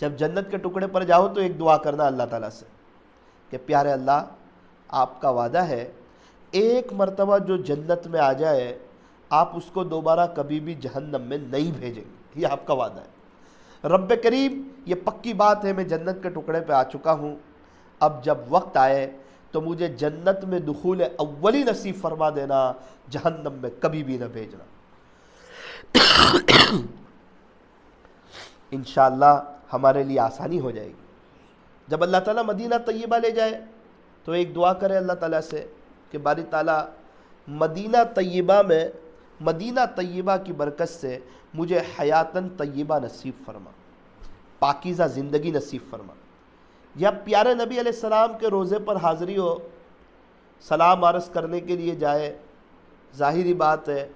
[SPEAKER 1] جب جنت کے ٹکڑے پر جاؤ تو ایک دعا کرنا اللہ تعالیٰ سے کہ پیارے اللہ، آپ کا وعدہ ہے ایک مرتبہ جو جنت میں آ جائے آپ اس کو دوبارہ کبھی بھی جہنم میں نہیں بھیجیں گے، یہ آپ کا وعدہ ہے۔ رب کریم یہ پکی بات ہے، میں جنت کے ٹکڑے پہ آ چکا ہوں، اب جب وقت آئے تو مجھے جنت میں دخول اولی نصیب فرما دینا، جہنم میں کبھی بھی نہ بھیجنا۔ انشاءاللہ ہمارے لیے آسانی ہو جائے گی۔ جب اللہ تعالیٰ مدینہ طیبہ لے جائے تو ایک دعا کرے اللہ تعالیٰ سے کہ باری تعالیٰ مدینہ طیبہ میں، مدینہ طیبہ کی برکت سے مجھے حیاتاً طیبہ نصیب فرما، پاکیزہ زندگی نصیب فرما۔ یا پیارے نبی علیہ السلام کے روزے پر حاضری ہو، سلام عرض کرنے کے لیے جائے، ظاہری بات ہے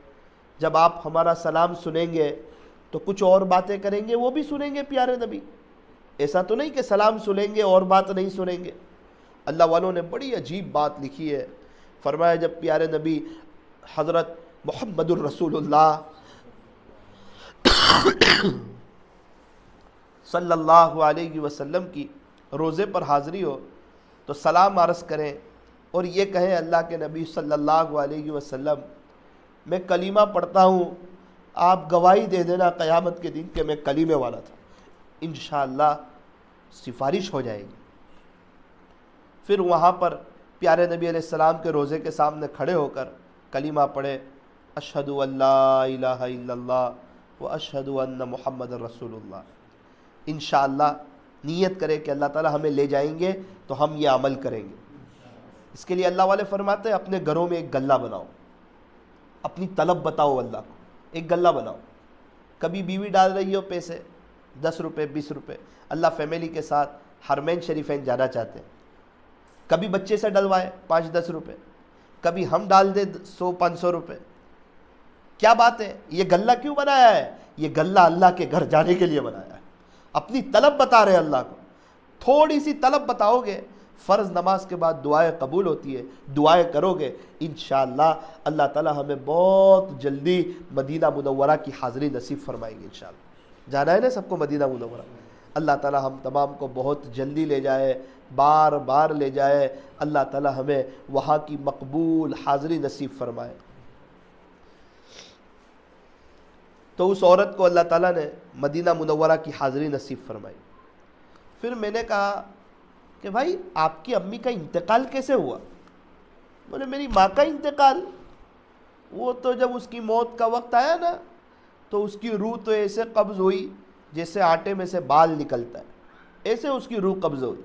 [SPEAKER 1] جب آپ ہمارا سلام سنیں گے تو کچھ اور باتیں کریں گے، وہ بھی سنیں گے پیارے نبی، ایسا تو نہیں کہ سلام سنیں گے اور بات نہیں سنیں گے۔ اللہ والوں نے بڑی عجیب بات لکھی ہے، فرمایا جب پیارے نبی حضرت محمد الرسول اللہ صلی اللہ علیہ وسلم کی روزے پر حاضری ہو تو سلام عرض کریں اور یہ کہیں اللہ کے نبی صلی اللہ علیہ وسلم میں کلمہ پڑھتا ہوں، آپ گواہی دے دینا قیامت کے دن کہ میں کلمے والا تھا، انشاءاللہ سفارش ہو جائے گی۔ پھر وہاں پر پیارے نبی علیہ السلام کے روزے کے سامنے کھڑے ہو کر کلمہ پڑھے، اشہد ان لا الہ الا اللہ و اشہد ان محمد رسول اللہ۔ انشاءاللہ نیت کرے کہ اللہ تعالی ہمیں لے جائیں گے تو ہم یہ عمل کریں گے۔ اس کے لیے اللہ والے فرماتے ہیں اپنے گھروں میں ایک غلہ بناؤ، اپنی طلب بتاؤ اللہ کو، ایک غلہ بناؤ۔ کبھی بیوی ڈال رہی ہو پیسے 10 روپے 20 روپے، اللہ فیملی کے ساتھ حرمین شریفین جانا چاہتے ہیں، کبھی بچے سے ڈلوائے 5-10 روپے، کبھی ہم ڈال دیں 100-500 روپے۔ کیا بات ہے؟ یہ غلہ کیوں بنایا ہے؟ یہ غلہ اللہ کے گھر جانے کے لیے بنایا ہے، اپنی طلب بتا رہے ہیں اللہ کو۔ تھوڑی سی طلب بتاؤ گے، فرض نماز کے بعد دعائیں قبول ہوتی ہے، دعائیں کرو گے انشاءاللہ اللہ تعالی ہمیں بہت جلدی مدینہ منورہ کی حاضری نصیب فرمائیں گے انشاءاللہ۔ جانا ہے نا سب کو مدینہ منورہ، اللہ تعالی ہم تمام کو بہت جلدی لے جائے، بار بار لے جائے، اللہ تعالی ہمیں وہاں کی مقبول حاضری نصیب فرمائے۔ تو اس عورت کو اللہ تعالیٰ نے مدینہ منورہ کی حاضری نصیب فرمائی۔ پھر میں نے کہا کہ بھائی آپ کی امی کا انتقال کیسے ہوا؟ بولے میری ماں کا انتقال، وہ تو جب اس کی موت کا وقت آیا نا تو اس کی روح تو ایسے قبض ہوئی جیسے آٹے میں سے بال نکلتا ہے، ایسے اس کی روح قبض ہوئی۔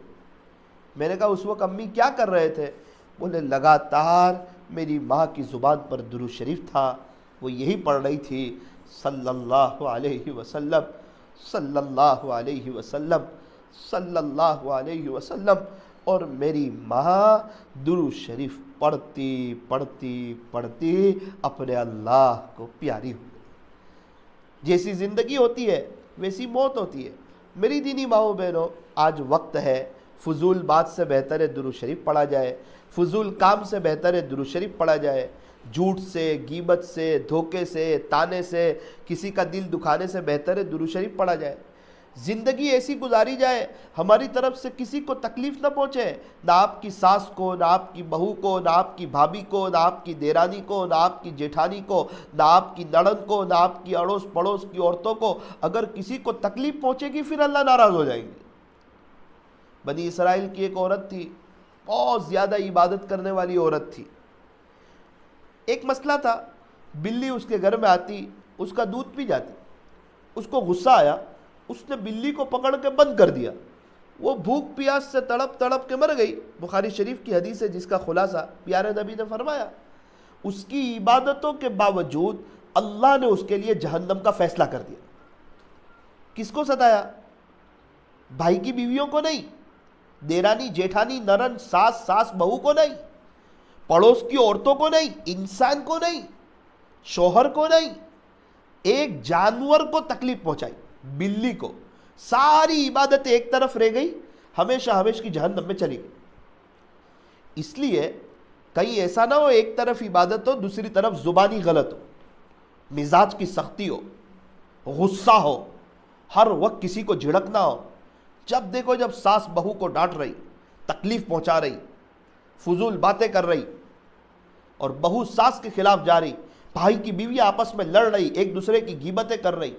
[SPEAKER 1] میں نے کہا اس وقت امی کیا کر رہے تھے؟ بولے لگاتار میری ماں کی زبان پر درود شریف تھا، وہ یہی پڑھ رہی تھی صلی اللہ علیہ وسلم صلی اللہ علیہ وسلم صلی اللہ علیہ وسلم، اور میری ماں درود شریف پڑھتی پڑھتی پڑھتی اپنے اللہ کو پیاری ہو گئی۔ جیسی زندگی ہوتی ہے ویسی موت ہوتی ہے۔ میری دینی ماؤں بہنوں، آج وقت ہے، فضول بات سے بہتر ہے درود شریف پڑھا جائے، فضول کام سے بہتر ہے درود شریف پڑھا جائے، جھوٹ سے، غیبت سے، دھوکے سے، تانے سے، کسی کا دل دکھانے سے بہتر ہے درود شریف پڑھا جائے۔ زندگی ایسی گزاری جائے ہماری طرف سے کسی کو تکلیف نہ پہنچے، نہ آپ کی ساس کو، نہ آپ کی بہو کو، نہ آپ کی بھابھی کو، نہ آپ کی دیرانی کو، نہ آپ کی جیٹھانی کو، نہ آپ کی نڑند کو، نہ آپ کی اڑوس پڑوس کی عورتوں کو۔ اگر کسی کو تکلیف پہنچے گی پھر اللہ ناراض ہو جائیں گے۔ بنی اسرائیل کی ایک عورت تھی، بہت زیادہ عبادت کرنے والی عورت تھی۔ ایک مسئلہ تھا، بلی اس کے گھر میں آتی، اس کا دودھ پی جاتی، اس کو غصہ آیا، اس نے بلی کو پکڑ کے بند کر دیا، وہ بھوک پیاس سے تڑپ تڑپ کے مر گئی۔ بخاری شریف کی حدیث ہے جس کا خلاصہ پیارے نبی نے فرمایا اس کی عبادتوں کے باوجود اللہ نے اس کے لیے جہنم کا فیصلہ کر دیا۔ کس کو ستایا؟ بھائی کی بیویوں کو نہیں، دیرانی جیٹھانی نرن ساس بہو کو نہیں، پڑوس کی عورتوں کو نہیں، انسان کو نہیں، شوہر کو نہیں، ایک جانور کو تکلیف پہنچائی، بلی کو۔ ساری عبادت ایک طرف رہ گئی، ہمیشہ ہمیشہ کی جہنم میں چلی گئی۔ اس لیے کہیں ایسا نہ ہو ایک طرف عبادت ہو دوسری طرف زبانی غلط ہو، مزاج کی سختی ہو، غصہ ہو، ہر وقت کسی کو جھڑکنا ہو، جب دیکھو جب ساس بہو کو ڈانٹ رہی، تکلیف پہنچا رہی، فضول باتیں کر رہی، اور بہو ساس کے خلاف جا رہی، بھائی کی بیوی آپس میں لڑ رہی، ایک دوسرے کی غیبتیں کر رہی،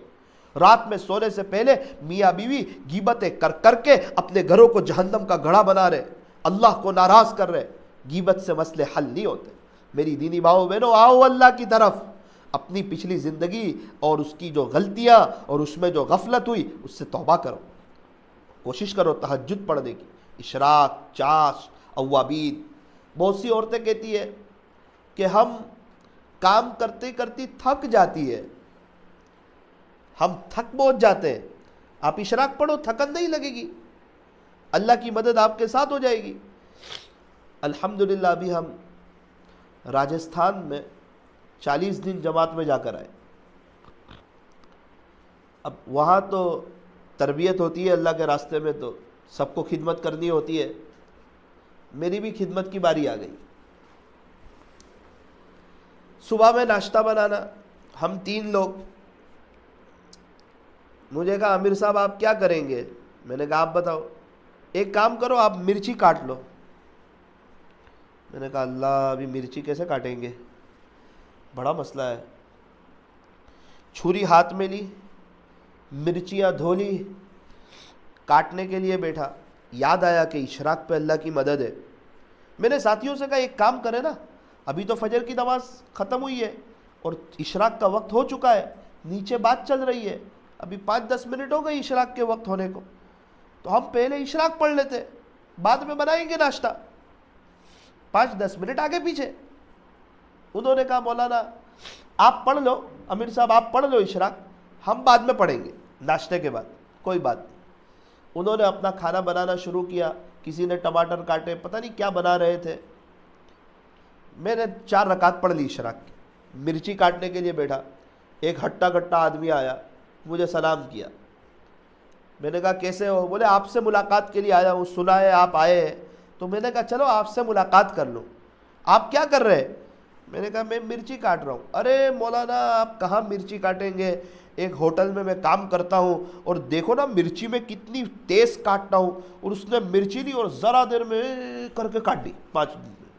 [SPEAKER 1] رات میں سونے سے پہلے میاں بیوی غیبتیں کر کر کے اپنے گھروں کو جہنم کا گڑھا بنا رہے، اللہ کو ناراض کر رہے، غیبت سے مسئلے حل نہیں ہوتے۔ میری دینی ماؤں بہنوں، آؤ اللہ کی طرف، اپنی پچھلی زندگی اور اس کی جو غلطیاں اور اس میں جو غفلت ہوئی اس سے توبہ کرو، کوشش کرو تہجد پڑھنے کی، اشراق، چاش، اوابین۔ بہت سی عورتیں کہتی ہے کہ ہم کام کرتے کرتے تھک جاتی ہے، ہم تھک بہت جاتے ہیں، آپ اشراق پڑھو، تھکن نہیں لگے گی، اللہ کی مدد آپ کے ساتھ ہو جائے گی۔ الحمدللہ ابھی ہم راجستھان میں 40 دن جماعت میں جا کر آئے۔ اب وہاں تو تربیت ہوتی ہے اللہ کے راستے میں، تو سب کو خدمت کرنی ہوتی ہے، میری بھی خدمت کی باری آ گئی۔ صبح میں ناشتہ بنانا، ہم 3 لوگ، مجھے کہا امیر صاحب آپ کیا کریں گے؟ میں نے کہا آپ بتاؤ۔ ایک کام کرو، آپ مرچی کاٹ لو۔ میں نے کہا اللہ، ابھی مرچی کیسے کاٹیں گے، بڑا مسئلہ ہے۔ چھری ہاتھ میں لی، مرچیاں دھو لی، کاٹنے کے لیے بیٹھا، یاد آیا کہ اشراق پہ اللہ کی مدد ہے۔ میں نے ساتھیوں سے کہا ایک کام کرے نا، ابھی تو فجر کی نماز ختم ہوئی ہے اور اشراق کا وقت ہو چکا ہے، نیچے بات چل رہی ہے، ابھی 5-10 منٹ ہو گئی اشراق کے وقت ہونے کو، تو ہم پہلے اشراق پڑھ لیتے، بعد میں بنائیں گے ناشتہ، 5-10 منٹ آگے پیچھے۔ انہوں نے کہا مولانا آپ پڑھ لو، امیر صاحب آپ پڑھ لو اشراق، ہم بعد میں پڑھیں گے ناشتے کے بعد، کوئی بات نہیں۔ انہوں نے اپنا کھانا بنانا شروع کیا، کسی نے ٹماٹر کاٹے، پتہ نہیں کیا بنا رہے تھے۔ میں نے 4 رکعت پڑھ لی اشراق کی، مرچی کاٹنے کے لیے بیٹھا، ایک ہٹا کٹا آدمی آیا، مجھے سلام کیا۔ میں نے کہا کیسے ہو؟ بولے آپ سے ملاقات کے لیے آیا ہوں، سنا ہے آپ آئے ہیں، تو میں نے کہا چلو آپ سے ملاقات کر لوں۔ آپ کیا کر رہے ہیں؟ میں نے کہا میں مرچی کاٹ رہا ہوں۔ ارے مولانا آپ کہاں مرچی کاٹیں گے، ایک ہوٹل میں کام کرتا ہوں، اور دیکھو نا مرچی میں کتنی تیز کاٹتا ہوں، اور اس نے مرچی لی اور ذرا دیر میں کر کے کاٹ دی 5 منٹ میں،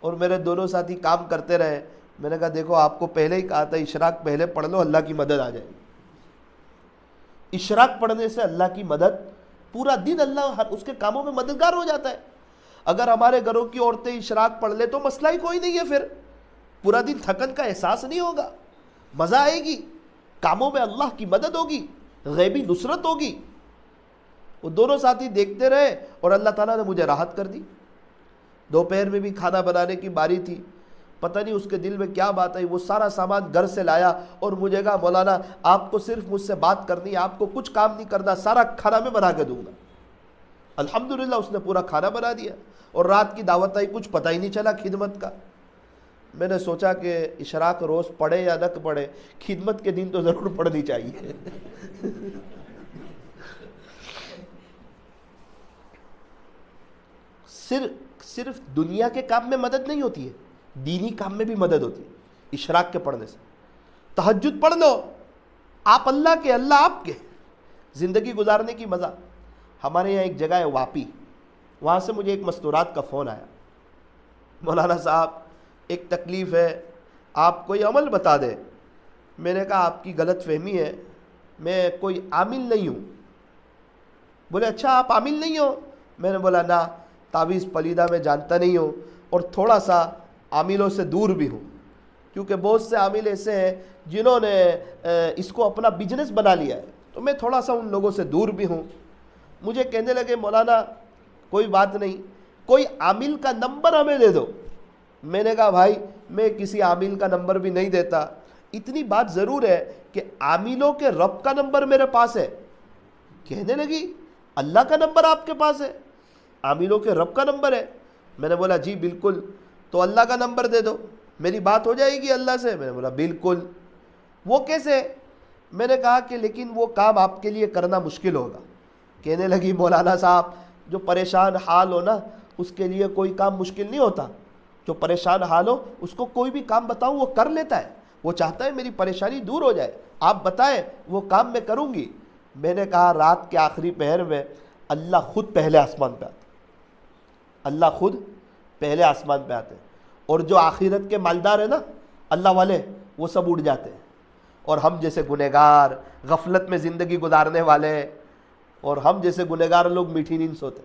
[SPEAKER 1] اور میرے دونوں ساتھی کام کرتے رہے۔ میں نے کہا دیکھو آپ کو پہلے ہی کہا تھا اشراق پہلے پڑھ لو، اللہ کی مدد آ جائے گی۔ اشراق پڑھنے سے اللہ کی مدد، پورا دن اللہ اس کے کاموں میں مددگار ہو جاتا ہے۔ اگر ہمارے گھروں کی عورتیں اشراق پڑھ لے تو مسئلہ ہی کوئی نہیں ہے، پھر پورا دن تھکن کا احساس نہیں ہوگا، مزہ آئے گی، کاموں میں اللہ کی مدد ہوگی، غیبی نصرت ہوگی۔ وہ دونوں ساتھی دیکھتے رہے اور اللہ تعالیٰ نے مجھے راحت کر دی۔ دوپہر میں بھی کھانا بنانے کی باری تھی، پتہ نہیں اس کے دل میں کیا بات آئی، وہ سارا سامان گھر سے لایا اور مجھے کہا مولانا آپ کو صرف مجھ سے بات کرنی ہے، آپ کو کچھ کام نہیں کرنا، سارا کھانا میں بنا کے دوں گا۔ الحمدللہ اس نے پورا کھانا بنا دیا، اور رات کی دعوت آئی، کچھ پتہ ہی نہیں چلا خدمت کا۔ میں نے سوچا کہ اشراق روز پڑھے یا نہ پڑھے، خدمت کے دن تو ضرور پڑھنی چاہیے۔ صرف دنیا کے کام میں مدد نہیں ہوتی ہے، دینی کام میں بھی مدد ہوتی ہے اشراق کے پڑھنے سے۔ تہجد پڑھ لو، آپ اللہ کے، اللہ آپ کے، زندگی گزارنے کی مزہ۔ ہمارے یہاں ایک جگہ ہے واپی، وہاں سے مجھے ایک مستورات کا فون آیا، مولانا صاحب ایک تکلیف ہے، آپ کوئی عمل بتا دیں۔ میں نے کہا آپ کی غلط فہمی ہے، میں کوئی عامل نہیں ہوں۔ بولے اچھا آپ عامل نہیں ہو؟ میں نے بولا نہ، تعویذ پلیدہ میں جانتا نہیں ہوں، اور تھوڑا سا عاملوں سے دور بھی ہوں، کیونکہ بہت سے عامل ایسے ہیں جنہوں نے اس کو اپنا بزنس بنا لیا ہے، تو میں تھوڑا سا ان لوگوں سے دور بھی ہوں۔ مجھے کہنے لگے مولانا کوئی بات نہیں، کوئی عامل کا نمبر ہمیں دے دو۔ میں نے کہا بھائی میں کسی عامل کا نمبر بھی نہیں دیتا، اتنی بات ضرور ہے کہ عاملوں کے رب کا نمبر میرے پاس ہے۔ کہنے لگی اللہ کا نمبر آپ کے پاس ہے، عاملوں کے رب کا نمبر ہے؟ میں نے بولا جی بالکل، تو اللہ کا نمبر دے دو، میری بات ہو جائے گی اللہ سے۔ میں نے بولا بالکل۔ وہ کیسے؟ میں نے کہا کہ لیکن وہ کام آپ کے لیے کرنا مشکل ہوگا۔ کہنے لگی مولانا صاحب جو پریشان حال ہو نا اس کے لیے کوئی کام مشکل نہیں ہوتا، جو پریشان حال ہو اس کو کوئی بھی کام بتاؤں وہ کر لیتا ہے، وہ چاہتا ہے میری پریشانی دور ہو جائے، آپ بتائیں وہ کام میں کروں گی۔ میں نے کہا رات کے آخری پہر میں اللہ خود پہلے آسمان پہ آتے، اللہ خود پہلے آسمان پہ آتے، اور جو آخرت کے مالدار ہیں نا اللہ والے، وہ سب اٹھ جاتے ہیں، اور ہم جیسے گنہگار غفلت میں زندگی گزارنے والے، اور ہم جیسے گنہگار لوگ میٹھی نیند سوتے۔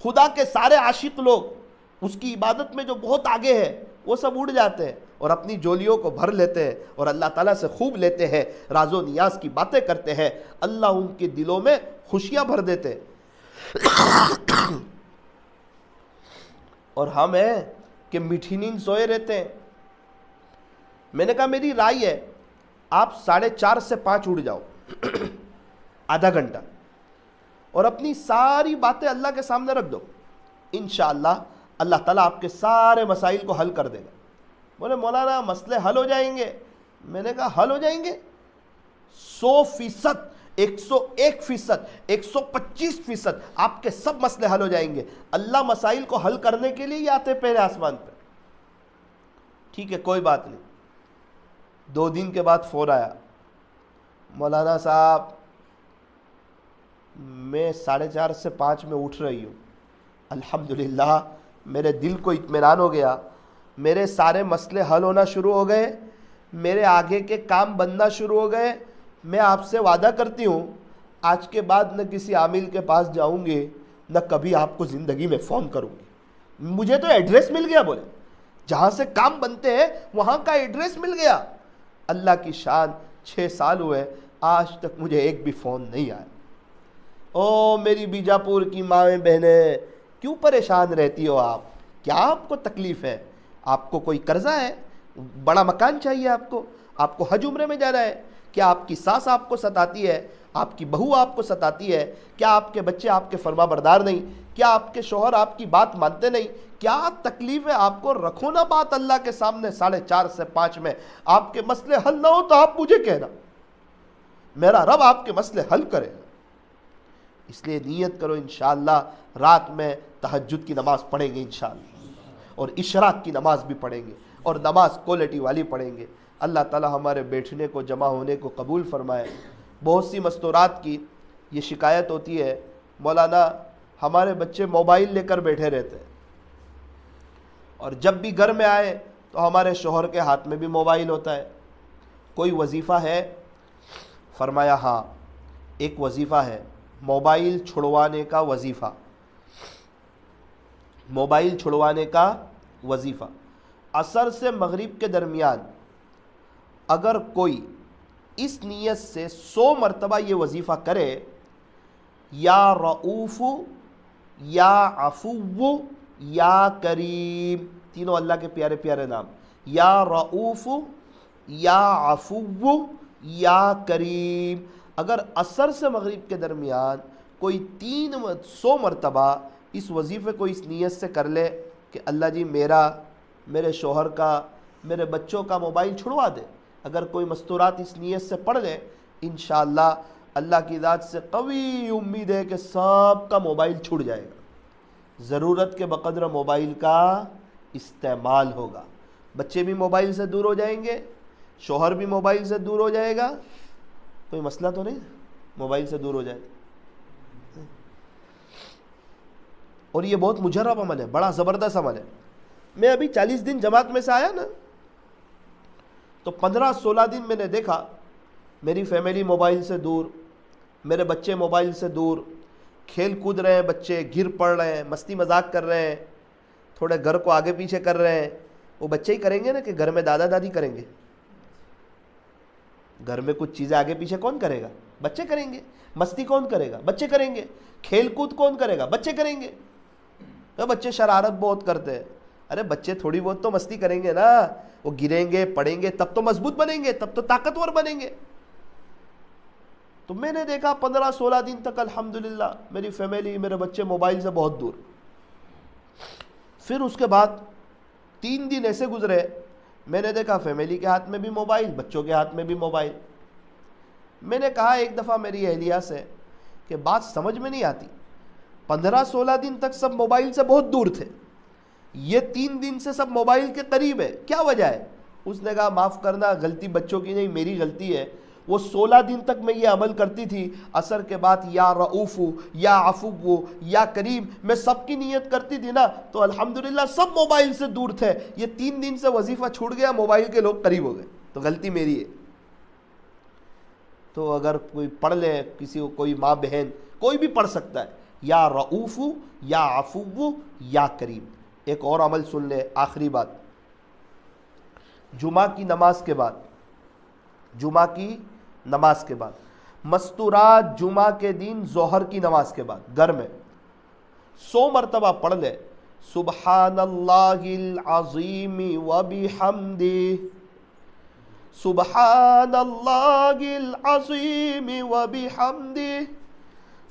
[SPEAKER 1] خدا کے سارے عاشق لوگ اس کی عبادت میں جو بہت آگے ہے وہ سب اٹھ جاتے ہیں اور اپنی جولیوں کو بھر لیتے ہیں اور اللہ تعالیٰ سے خوب لیتے ہیں، راز و نیاز کی باتیں کرتے ہیں، اللہ ان کے دلوں میں خوشیاں بھر دیتے ہیں۔ اور ہم ہیں کہ میٹھی نیند سوئے رہتے ہیں۔ میں نے کہا میری رائے ہے آپ 4:30 سے 5 اٹھ جاؤ، آدھا گھنٹہ، اور اپنی ساری باتیں اللہ کے سامنے رکھ دو، انشاءاللہ اللہ تعالیٰ آپ کے سارے مسائل کو حل کر دے گا۔ بولے مولانا مسئلے حل ہو جائیں گے؟ میں نے کہا حل ہو جائیں گے 100%، 101%، 125% آپ کے سب مسئلے حل ہو جائیں گے۔ اللہ مسائل کو حل کرنے کے لیے ہی آتے پہلے آسمان پہ۔ ٹھیک ہے کوئی بات نہیں۔ 2 دن کے بعد فون آیا، مولانا صاحب میں 4:30 سے 5 میں اٹھ رہی ہوں، الحمدللہ میرے دل کو اطمینان ہو گیا، میرے سارے مسئلے حل ہونا شروع ہو گئے، میرے آگے کے کام بننا شروع ہو گئے۔ میں آپ سے وعدہ کرتی ہوں آج کے بعد نہ کسی عامل کے پاس جاؤں گی، نہ کبھی آپ کو زندگی میں فون کروں گی۔ مجھے تو ایڈریس مل گیا، بولے جہاں سے کام بنتے ہیں وہاں کا ایڈریس مل گیا۔ اللہ کی شان 6 سال ہوئے آج تک مجھے ایک بھی فون نہیں آیا۔ او میری بیجاپور کی مائیں بہنیں، کیوں پریشان رہتی ہو آپ؟ کیا آپ کو تکلیف ہے؟ آپ کو کوئی قرضہ ہے؟ بڑا مکان چاہیے آپ کو حج عمرے میں جانا ہے؟ کیا آپ کی ساس آپ کو ستاتی ہے؟ آپ کی بہو آپ کو ستاتی ہے؟ کیا آپ کے بچے آپ کے فرما بردار نہیں؟ کیا آپ کے شوہر آپ کی بات مانتے نہیں؟ کیا تکلیف ہے آپ کو؟ رکھو نا بات اللہ کے سامنے 4:30 سے 5 میں۔ آپ کے مسئلے حل نہ ہو تو آپ مجھے کہنا، میرا رب آپ کے مسئلے حل کرے گا۔ اس لیے نیت کرو انشاءاللہ رات میں تہجد کی نماز پڑھیں گے انشاءاللہ، اور اشراق کی نماز بھی پڑھیں گے، اور نماز کوالٹی والی پڑھیں گے۔ اللہ تعالی ہمارے بیٹھنے کو جمع ہونے کو قبول فرمائے۔ بہت سی مستورات کی یہ شکایت ہوتی ہے، مولانا ہمارے بچے موبائل لے کر بیٹھے رہتے ہیں، اور جب بھی گھر میں آئے تو ہمارے شوہر کے ہاتھ میں بھی موبائل ہوتا ہے۔ کوئی وظیفہ ہے؟ فرمایا ہاں ایک وظیفہ ہے، موبائل چھڑوانے کا وظیفہ، موبائل چھڑوانے کا وظیفہ۔ عصر سے مغرب کے درمیان اگر کوئی اس نیت سے 100 مرتبہ یہ وظیفہ کرے، یا رؤوف یا عفو یا کریم، تینوں اللہ کے پیارے پیارے نام، یا رؤوف یا عفو یا کریم، اگر عصر سے مغرب کے درمیان کوئی 100 مرتبہ اس وظیفے کو اس نیت سے کر لے کہ اللہ جی میرا، میرے شوہر کا، میرے بچوں کا موبائل چھڑوا دے، اگر کوئی مستورات اس نیت سے پڑھ لے، انشاءاللہ اللہ کی ذات سے قوی امید ہے کہ سب کا موبائل چھوٹ جائے گا۔ ضرورت کے بقدر موبائل کا استعمال ہوگا، بچے بھی موبائل سے دور ہو جائیں گے، شوہر بھی موبائل سے دور ہو جائے گا۔ کوئی مسئلہ تو نہیں موبائل سے دور ہو جائے؟ اور یہ بہت مجرب عمل ہے، بڑا زبردست عمل ہے۔ میں ابھی 40 دن جماعت میں سے آیا نا، تو 15-16 دن میں نے دیکھا میری فیملی موبائل سے دور، میرے بچے موبائل سے دور، کھیل کود رہے ہیں بچے، گر پڑ رہے ہیں، مستی مذاق کر رہے ہیں، تھوڑے گھر کو آگے پیچھے کر رہے ہیں۔ وہ بچے ہی کریں گے نا کہ گھر میں دادا دادی کریں گے؟ گھر میں کچھ چیزیں آگے پیچھے کون کرے گا؟ بچے کریں گے۔ مستی کون کرے گا؟ بچے کریں گے۔ کھیل کود کون کرے گا؟ بچے کریں گے۔ تو بچے شرارت بہت کرتے ہیں، ارے بچے تھوڑی بہت تو مستی کریں گے نا، وہ گریں گے پڑیں گے تب تو مضبوط بنیں گے، تب تو طاقتور بنیں گے۔ تو میں نے دیکھا 15-16 دن تک الحمدللہ میری فیملی، میرے بچے موبائل سے بہت دور۔ پھر اس کے بعد 3 دن ایسے گزرے، میں نے دیکھا فیملی کے ہاتھ میں بھی موبائل، بچوں کے ہاتھ میں بھی موبائل۔ میں نے کہا ایک دفعہ میری اہلیہ سے کہ بات سمجھ میں نہیں آتی، 15-16 دن تک سب موبائل سے بہت دور تھے، یہ 3 دن سے سب موبائل کے قریب ہے، کیا وجہ ہے؟ اس نے کہا معاف کرنا، غلطی بچوں کی نہیں میری غلطی ہے، وہ 16 دن تک میں یہ عمل کرتی تھی، عصر کے بعد یا رؤوف یا عفو یا کریم میں سب کی نیت کرتی تھی نا، تو الحمدللہ سب موبائل سے دور تھے۔ یہ 3 دن سے وظیفہ چھوڑ گیا، موبائل کے لوگ قریب ہو گئے، تو غلطی میری ہے۔ تو اگر کوئی پڑھ لے، کسی کو کوئی ماں بہن کوئی بھی پڑھ سکتا ہے، یا رؤوف یا عفو یا کریم۔ ایک اور عمل سن لے، آخری بات، جمعہ کی نماز کے بعد، جمعہ کی نماز کے بعد مستورات جمعہ کے دن ظہر کی نماز کے بعد گھر میں 100 مرتبہ پڑھ لے، سبحان اللہ العظیم وبحمدہ، سبحان اللہ العظیم وبحمدہ،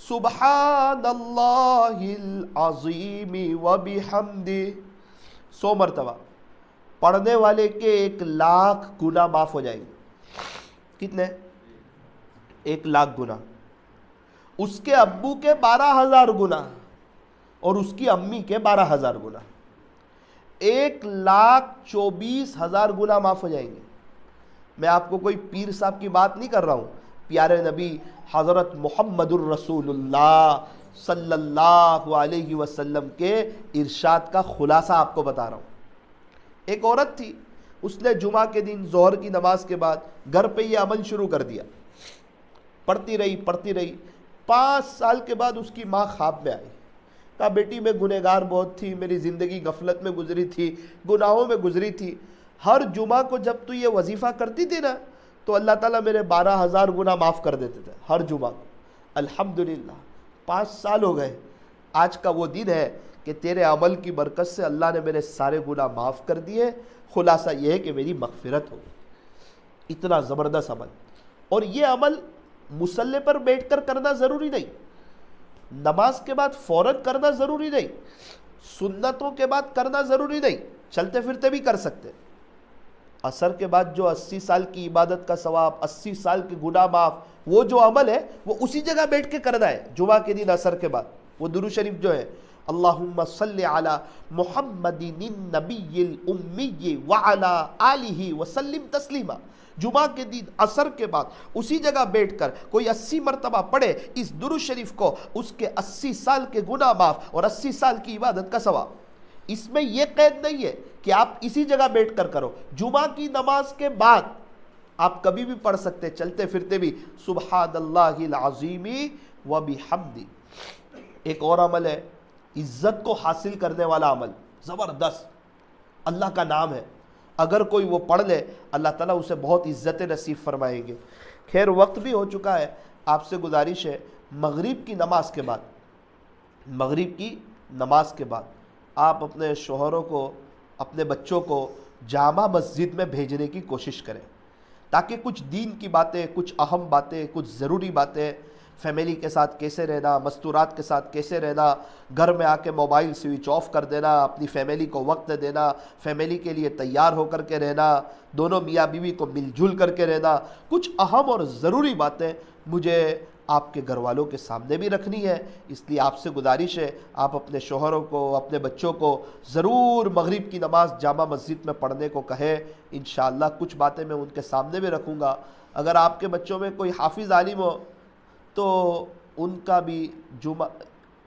[SPEAKER 1] سبحان اللہ العظیم وبحمدہ، 100 مرتبہ پڑھنے والے کے 1,00,000 گناہ معاف ہو جائیں گے۔ کتنے؟ 1,00,000 گناہ۔ اس کے ابو کے 12,000 گناہ اور اس کی امی کے 12,000 گناہ، 1,24,000 گناہ معاف ہو جائیں گے۔ میں آپ کو کوئی پیر صاحب کی بات نہیں کر رہا ہوں، پیارے نبی حضرت محمد الرسول اللہ صلی اللہ علیہ وسلم کے ارشاد کا خلاصہ آپ کو بتا رہا ہوں۔ ایک عورت تھی، اس نے جمعہ کے دن ظہر کی نماز کے بعد گھر پہ یہ عمل شروع کر دیا، پڑھتی رہی 5 سال کے بعد اس کی ماں خواب میں آئی، کہا بیٹی میں گنہگار بہت تھی، میری زندگی غفلت میں گزری تھی، گناہوں میں گزری تھی، ہر جمعہ کو جب تو یہ وظیفہ کرتی تھی نا تو اللہ تعالیٰ میرے 12,000 گناہ معاف کر دیتے تھے ہر جمعہ کو۔ الحمدللہ 5 سال ہو گئے، آج کا وہ دن ہے کہ تیرے عمل کی برکت سے اللہ نے میرے سارے گناہ معاف کر دیے، خلاصہ یہ ہے کہ میری مغفرت ہو گئی۔ اتنا زبردست عمل، اور یہ عمل مصلی پر بیٹھ کر کرنا ضروری نہیں، نماز کے بعد فوراً کرنا ضروری نہیں، سنتوں کے بعد کرنا ضروری نہیں، چلتے پھرتے بھی کر سکتے۔ عصر کے بعد جو 80 سال کی عبادت کا ثواب، 80 سال کے گناہ معاف، وہ جو عمل ہے وہ اسی جگہ بیٹھ کے کرنا ہے جمعہ کے دن عصر کے بعد۔ وہ درود شریف جو ہے، اللہم صلی علی محمد النبی الامی وعلی آلہ وسلم تسلیما، جمعہ کے دن عصر کے بعد اسی جگہ بیٹھ کر کوئی 80 مرتبہ پڑھے اس درود شریف کو، اس کے 80 سال کے گناہ معاف اور 80 سال کی عبادت کا ثواب۔ اس میں یہ قید نہیں ہے کہ آپ اسی جگہ بیٹھ کر کرو، جمعہ کی نماز کے بعد آپ کبھی بھی پڑھ سکتے، چلتے پھرتے بھی، سبحان اللہ العظیم وبحمدہ۔ ایک اور عمل ہے، عزت کو حاصل کرنے والا عمل، زبردست، اللہ کا نام ہے، اگر کوئی وہ پڑھ لے اللہ تعالیٰ اسے بہت عزت نصیب فرمائیں گے۔ خیر وقت بھی ہو چکا ہے، آپ سے گزارش ہے مغرب کی نماز کے بعد، مغرب کی نماز کے بعد آپ اپنے شوہروں کو، اپنے بچوں کو جامع مسجد میں بھیجنے کی کوشش کریں، تاکہ کچھ دین کی باتیں، کچھ اہم باتیں، کچھ ضروری باتیں، فیملی کے ساتھ کیسے رہنا، مستورات کے ساتھ کیسے رہنا، گھر میں آ کے موبائل سوئچ آف کر دینا، اپنی فیملی کو وقت دینا، فیملی کے لیے تیار ہو کر کے رہنا، دونوں میاں بیوی کو مل جل کر کے رہنا، کچھ اہم اور ضروری باتیں مجھے آپ کے گھر والوں کے سامنے بھی رکھنی ہے۔ اس لیے آپ سے گزارش ہے آپ اپنے شوہروں کو، اپنے بچوں کو ضرور مغرب کی نماز جامع مسجد میں پڑھنے کو کہیں، انشاءاللہ کچھ باتیں میں ان کے سامنے بھی رکھوں گا۔ اگر آپ کے بچوں میں کوئی حافظ عالم ہو تو ان کا بھی جمعہ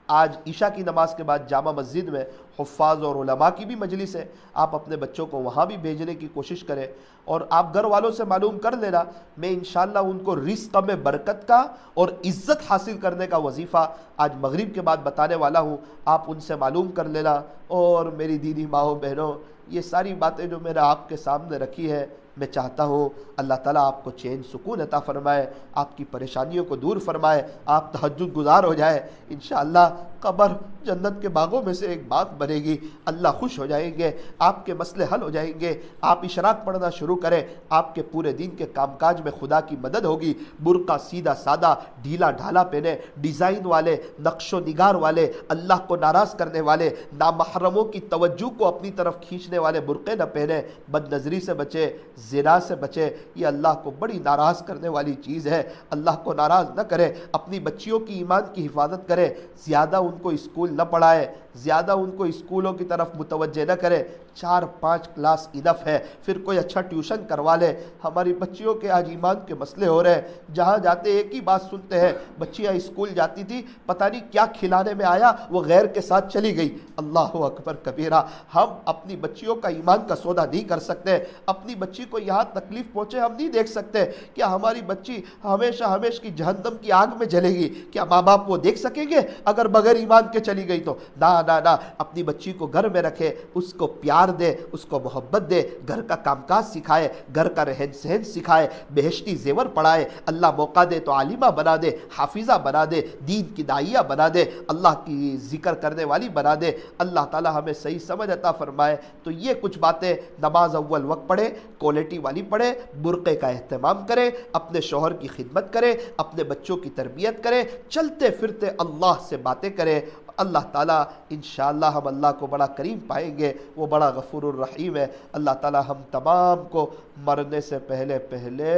[SPEAKER 1] آج عشاء کی نماز کے بعد جامع مسجد میں حفاظ اور علماء کی بھی مجلس ہے، آپ اپنے بچوں کو وہاں بھی بھیجنے کی کوشش کریں، اور آپ گھر والوں سے معلوم کر لینا، میں انشاءاللہ ان کو رزق میں برکت کا اور عزت حاصل کرنے کا وظیفہ آج مغرب کے بعد بتانے والا ہوں، آپ ان سے معلوم کر لینا۔ اور میری دینی ماؤں بہنوں، یہ ساری باتیں جو میں نے آپ کے سامنے رکھی ہے، میں چاہتا ہوں اللہ تعالیٰ آپ کو چین سکون عطا فرمائے، آپ کی پریشانیوں کو دور فرمائے، آپ تہجد گزار ہو جائے، انشاءاللہ قبر جنت کے باغوں میں سے ایک باغ بنے گی، اللہ خوش ہو جائیں گے، آپ کے مسئلے حل ہو جائیں گے، آپ اشراق پڑھنا شروع کریں، آپ کے پورے دین کے کام کاج میں خدا کی مدد ہوگی۔ برقع سیدھا سادہ ڈھیلا ڈھالا پہنے، ڈیزائن والے، نقش و نگار والے، اللہ کو ناراض کرنے والے، نامحرموں کی توجہ کو اپنی طرف کھینچنے والے برقعے نہ پہنے، بد نظری سے بچے، زنا سے بچے، یہ اللہ کو بڑی ناراض کرنے والی چیز ہے، اللہ کو ناراض نہ کرے، اپنی بچیوں کی ایمان کی حفاظت کرے، زیادہ ان کو اسکول نہ پڑھائے، زیادہ ان کو اسکولوں کی طرف متوجہ نہ کریں، 4-5 کلاس انف ہے، پھر کوئی اچھا ٹیوشن کروا لے۔ ہماری بچیوں کے آج ایمان کے مسئلے ہو رہے ہیں، جہاں جاتے ایک ہی بات سنتے ہیں، بچیاں اسکول جاتی تھی پتہ نہیں کیا کھلانے میں آیا، وہ غیر کے ساتھ چلی گئی۔ اللہ اکبر کبیرہ، ہم اپنی بچیوں کا ایمان کا سودا نہیں کر سکتے، اپنی بچی کو یہاں تکلیف پہنچے ہم نہیں دیکھ سکتے۔ کیا ہماری بچی ہمیشہ ہمیشہ کی جہنم کی آگ میں جلے گی؟ کیا ماں باپ وہ دیکھ سکیں گے اگر بغیر ایمان کے چلی گئی تو؟ نہ نہ نہ، اپنی بچی کو گھر میں رکھے، اس کو پیار دے، اس کو محبت دے، گھر کا کام کاج سکھائے، گھر کا رہن سہن سکھائے، بہشتی زیور پڑھائے، اللہ موقع دے تو عالمہ بنا دے، حافظہ بنا دے، دین کی داعیہ بنا دے، اللہ کی ذکر کرنے والی بنا دے۔ اللہ تعالی ہمیں صحیح سمجھ عطا فرمائے۔ تو یہ کچھ باتیں، نماز اول وقت پڑھے، کوالٹی والی پڑھے، برقعے کا اہتمام کرے، اپنے شوہر کی خدمت کرے، اپنے بچوں کی تربیت کرے، چلتے پھرتے اللہ سے باتیں کرے۔ اللہ تعالیٰ انشاءاللہ ہم اللہ کو بڑا کریم پائیں گے، وہ بڑا غفور الرحیم ہے۔ اللہ تعالیٰ ہم تمام کو مرنے سے پہلے پہلے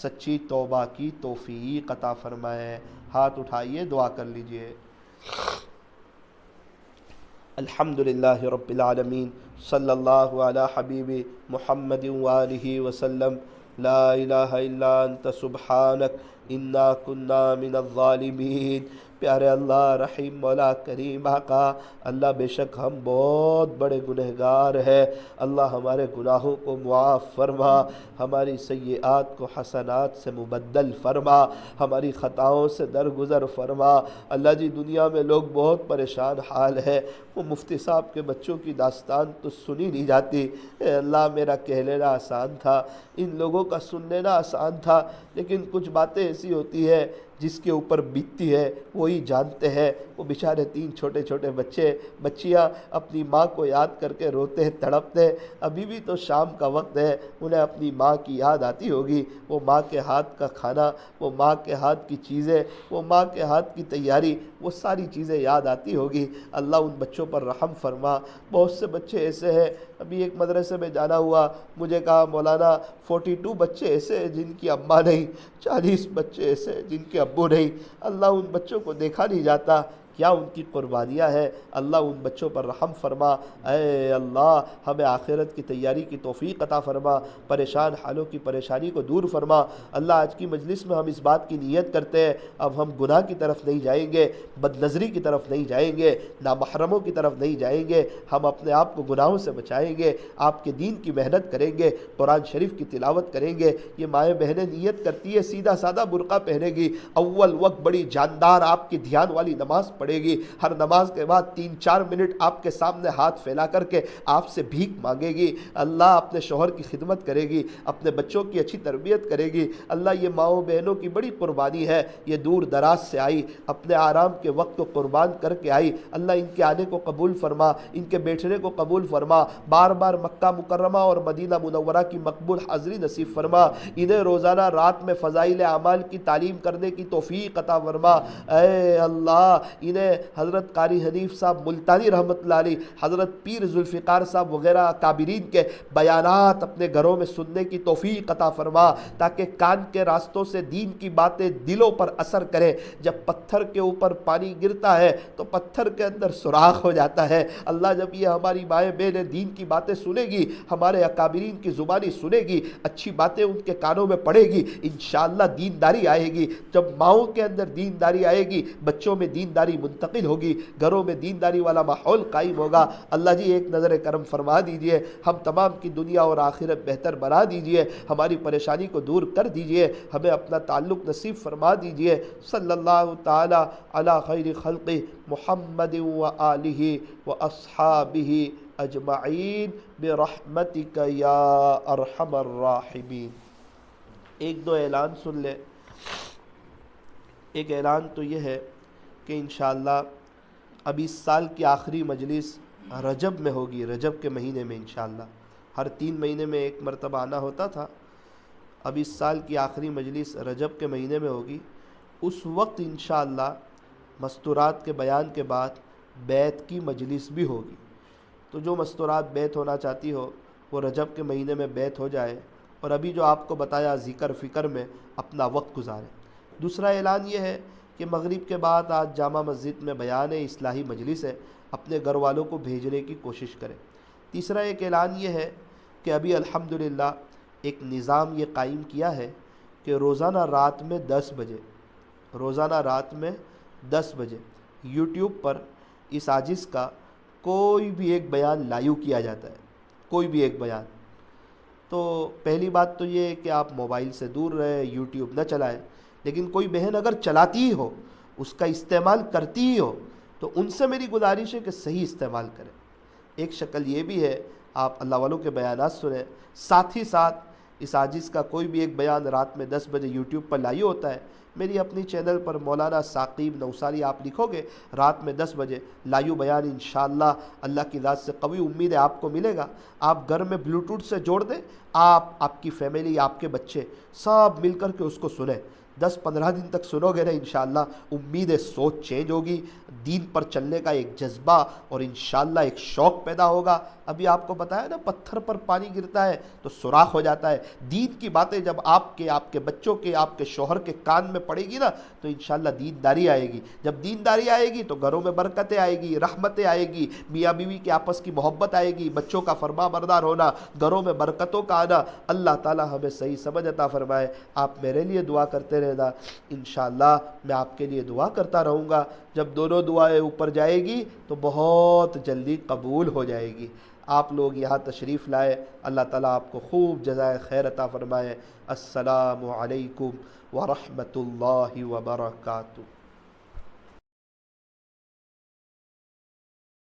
[SPEAKER 1] سچی توبہ کی توفیق عطا فرمائے۔ ہاتھ اٹھائیے، دعا کر لیجئے۔ الحمدللہ رب العالمین، صلی اللہ علی حبیب محمد وآلہ وسلم۔ لا الہ الا انت سبحانک انا کننا من الظالمین۔ پیارے اللہ، رحیم مولا، کریم آقا، اللہ بے شک ہم بہت بڑے گنہگار ہیں، اللہ ہمارے گناہوں کو معاف فرما، ہماری سیئات کو حسنات سے مبدل فرما، ہماری خطاؤں سے درگزر فرما۔ اللہ جی، دنیا میں لوگ بہت پریشان حال ہے، وہ مفتی صاحب کے بچوں کی داستان تو سنی نہیں جاتی۔ اے اللہ، میرا کہہ لینا آسان تھا، ان لوگوں کا سن لینا آسان تھا، لیکن کچھ باتیں ایسی ہوتی ہے جس کے اوپر بیتتی ہے وہی جانتے ہیں۔ وہ بیچارے 3 چھوٹے چھوٹے بچیاں اپنی ماں کو یاد کر کے روتے ہیں، تڑپتے ہیں۔ ابھی بھی تو شام کا وقت ہے، انہیں اپنی ماں کی یاد آتی ہوگی، وہ ماں کے ہاتھ کا کھانا، وہ ماں کے ہاتھ کی چیزیں، وہ ماں کے ہاتھ کی تیاری، وہ ساری چیزیں یاد آتی ہوگی۔ اللہ ان بچوں پر رحم فرما۔ بہت سے بچے ایسے ہیں، ابھی ایک مدرسے میں جانا ہوا، مجھے کہا مولانا 42 بچے ایسے ہیں جن کی اماں نہیں، 40 بچے ایسے ہیں جن کے ابو نہیں۔ اللہ، ان بچوں کو دیکھا نہیں جاتا، کیا ان کی قربانیاں ہیں۔ اللہ ان بچوں پر رحم فرما۔ اے اللہ، ہمیں آخرت کی تیاری کی توفیق عطا فرما، پریشان حالوں کی پریشانی کو دور فرما۔ اللہ، آج کی مجلس میں ہم اس بات کی نیت کرتے ہیں، اب ہم گناہ کی طرف نہیں جائیں گے، بد نظری کی طرف نہیں جائیں گے، نامحرموں کی طرف نہیں جائیں گے، ہم اپنے آپ کو گناہوں سے بچائیں گے، آپ کے دین کی محنت کریں گے، قرآن شریف کی تلاوت کریں گے۔ یہ مائیں بہنیں نیت کرتی ہے سیدھا سادہ برقع پہنے گی، اول وقت بڑی جاندار آپ کی دھیان والی نماز پڑھے گی، ہر نماز کے بعد 3-4 منٹ آپ کے سامنے ہاتھ پھیلا کر کے آپ سے بھیک مانگے گی، اللہ اپنے شوہر کی خدمت کرے گی، اپنے بچوں کی اچھی تربیت کرے گی۔ اللہ، یہ ماؤں بہنوں کی بڑی قربانی ہے، یہ دور دراز سے آئی، اپنے آرام کے وقت کو قربان کر کے آئی۔ اللہ، ان کے آنے کو قبول فرما، ان کے بیٹھنے کو قبول فرما، بار بار مکہ مکرمہ اور مدینہ منورہ کی مقبول حاضری نصیب فرما، انہیں روزانہ رات میں فضائل اعمال کی تعلیم کرنے کی توفیق عطا فرما۔ اے اللہ، انہیں حضرت قاری حنیف صاحب ملتانی رحمۃ اللہ علیہ، حضرت پیر ذوالفقار صاحب وغیرہ اکابرین کے بیانات اپنے گھروں میں سننے کی توفیق عطا فرما، تاکہ کان کے راستوں سے دین کی باتیں دلوں پر اثر کریں۔ جب پتھر کے اوپر پانی گرتا ہے تو پتھر کے اندر سوراخ ہو جاتا ہے۔ اللہ، جب یہ ہماری مائیں بہنیں دین کی باتیں سنے گی، ہمارے اکابرین کی زبانی سنے گی، اچھی باتیں ان کے کانوں میں پڑے گی، انشاءاللہ دینداری آئے گی۔ جب ماؤں کے اندر دینداری آئے گی، بچوں میں دینداری منتقل ہوگی، گھروں میں دینداری والا ماحول قائم ہوگا۔ اللہ جی، ایک نظر کرم فرما دیجئے، ہم تمام کی دنیا اور آخرت بہتر بنا دیجئے، ہماری پریشانی کو دور کر دیجئے، ہمیں اپنا تعلق نصیب فرما دیجئے۔ صلی اللہ تعالی علی خیر خلق محمد و آلہ و اصحابہ اجمعین برحمتک یا ارحم الراحمین۔ ایک دو اعلان سن لیں۔ ایک اعلان تو یہ ہے کہ انشاءاللہ اب اس سال کی آخری مجلس رجب میں ہوگی، رجب کے مہینے میں انشاءاللہ۔ ہر 3 مہینے میں ایک مرتبہ آنا ہوتا تھا، اب اس سال کی آخری مجلس رجب کے مہینے میں ہوگی۔ اس وقت انشاءاللہ مستورات کے بیان کے بعد بیت کی مجلس بھی ہوگی، تو جو مستورات بیت ہونا چاہتی ہو وہ رجب کے مہینے میں بیت ہو جائے، اور ابھی جو آپ کو بتایا ذکر فکر میں اپنا وقت گزارے۔ دوسرا اعلان یہ ہے کہ مغرب کے بعد آج جامع مسجد میں بیان ہے، اصلاحی مجلس ہے، اپنے گھر والوں کو بھیجنے کی کوشش کریں۔ تیسرا ایک اعلان یہ ہے کہ ابھی الحمدللہ ایک نظام یہ قائم کیا ہے کہ روزانہ رات میں 10 بجے یوٹیوب پر اس عاجز کا کوئی بھی ایک بیان لائیو کیا جاتا ہے، کوئی بھی ایک بیان۔ تو پہلی بات تو یہ ہے کہ آپ موبائل سے دور رہیں، یوٹیوب نہ چلائیں، لیکن کوئی بہن اگر چلاتی ہی ہو، اس کا استعمال کرتی ہی ہو، تو ان سے میری گزارش ہے کہ صحیح استعمال کریں۔ ایک شکل یہ بھی ہے، آپ اللہ والوں کے بیانات سنیں، ساتھ ہی ساتھ اس عاجز کا کوئی بھی ایک بیان رات میں 10 بجے یوٹیوب پر لائیو ہوتا ہے، میری اپنی چینل پر مولانا ثاقب نوساری آپ لکھو گے، رات میں 10 بجے لائیو بیان انشاءاللہ اللہ کی ذات سے قوی امید ہے آپ کو ملے گا۔ آپ گھر میں بلوٹوتھ سے جوڑ دیں، آپ کی فیملی، آپ کے بچے سب مل کر کے اس کو سنیں، 10-15 دن تک سنو گے نا، انشاءاللہ امید ہے سوچ چینج ہوگی، دین پر چلنے کا ایک جذبہ اور انشاءاللہ ایک شوق پیدا ہوگا۔ ابھی آپ کو بتایا نا، پتھر پر پانی گرتا ہے تو سوراخ ہو جاتا ہے۔ دین کی باتیں جب آپ کے بچوں کے، آپ کے شوہر کے کان میں پڑے گی نا، تو انشاءاللہ دینداری آئے گی۔ جب دینداری آئے گی تو گھروں میں برکتیں آئے گی، رحمتیں آئے گی، میاں بیوی کے آپس کی محبت آئے گی، بچوں کا فرما بردار ہونا، گھروں میں برکتوں کا آنا۔ اللہ تعالی ہمیں صحیح سمجھ عطا فرمائے۔ آپ میرے لیے دعا کرتے رہنا، انشاءاللہ میں آپ کے لیے دعا کرتا رہوں گا۔ جب دونوں دعائیں اوپر جائے گی تو بہت جلدی قبول ہو جائے گی۔ آپ لوگ یہاں تشریف لائے، اللہ تعالیٰ آپ کو خوب جزائے خیر عطا فرمائے۔ السلام علیکم ورحمۃ اللہ وبرکاتہ۔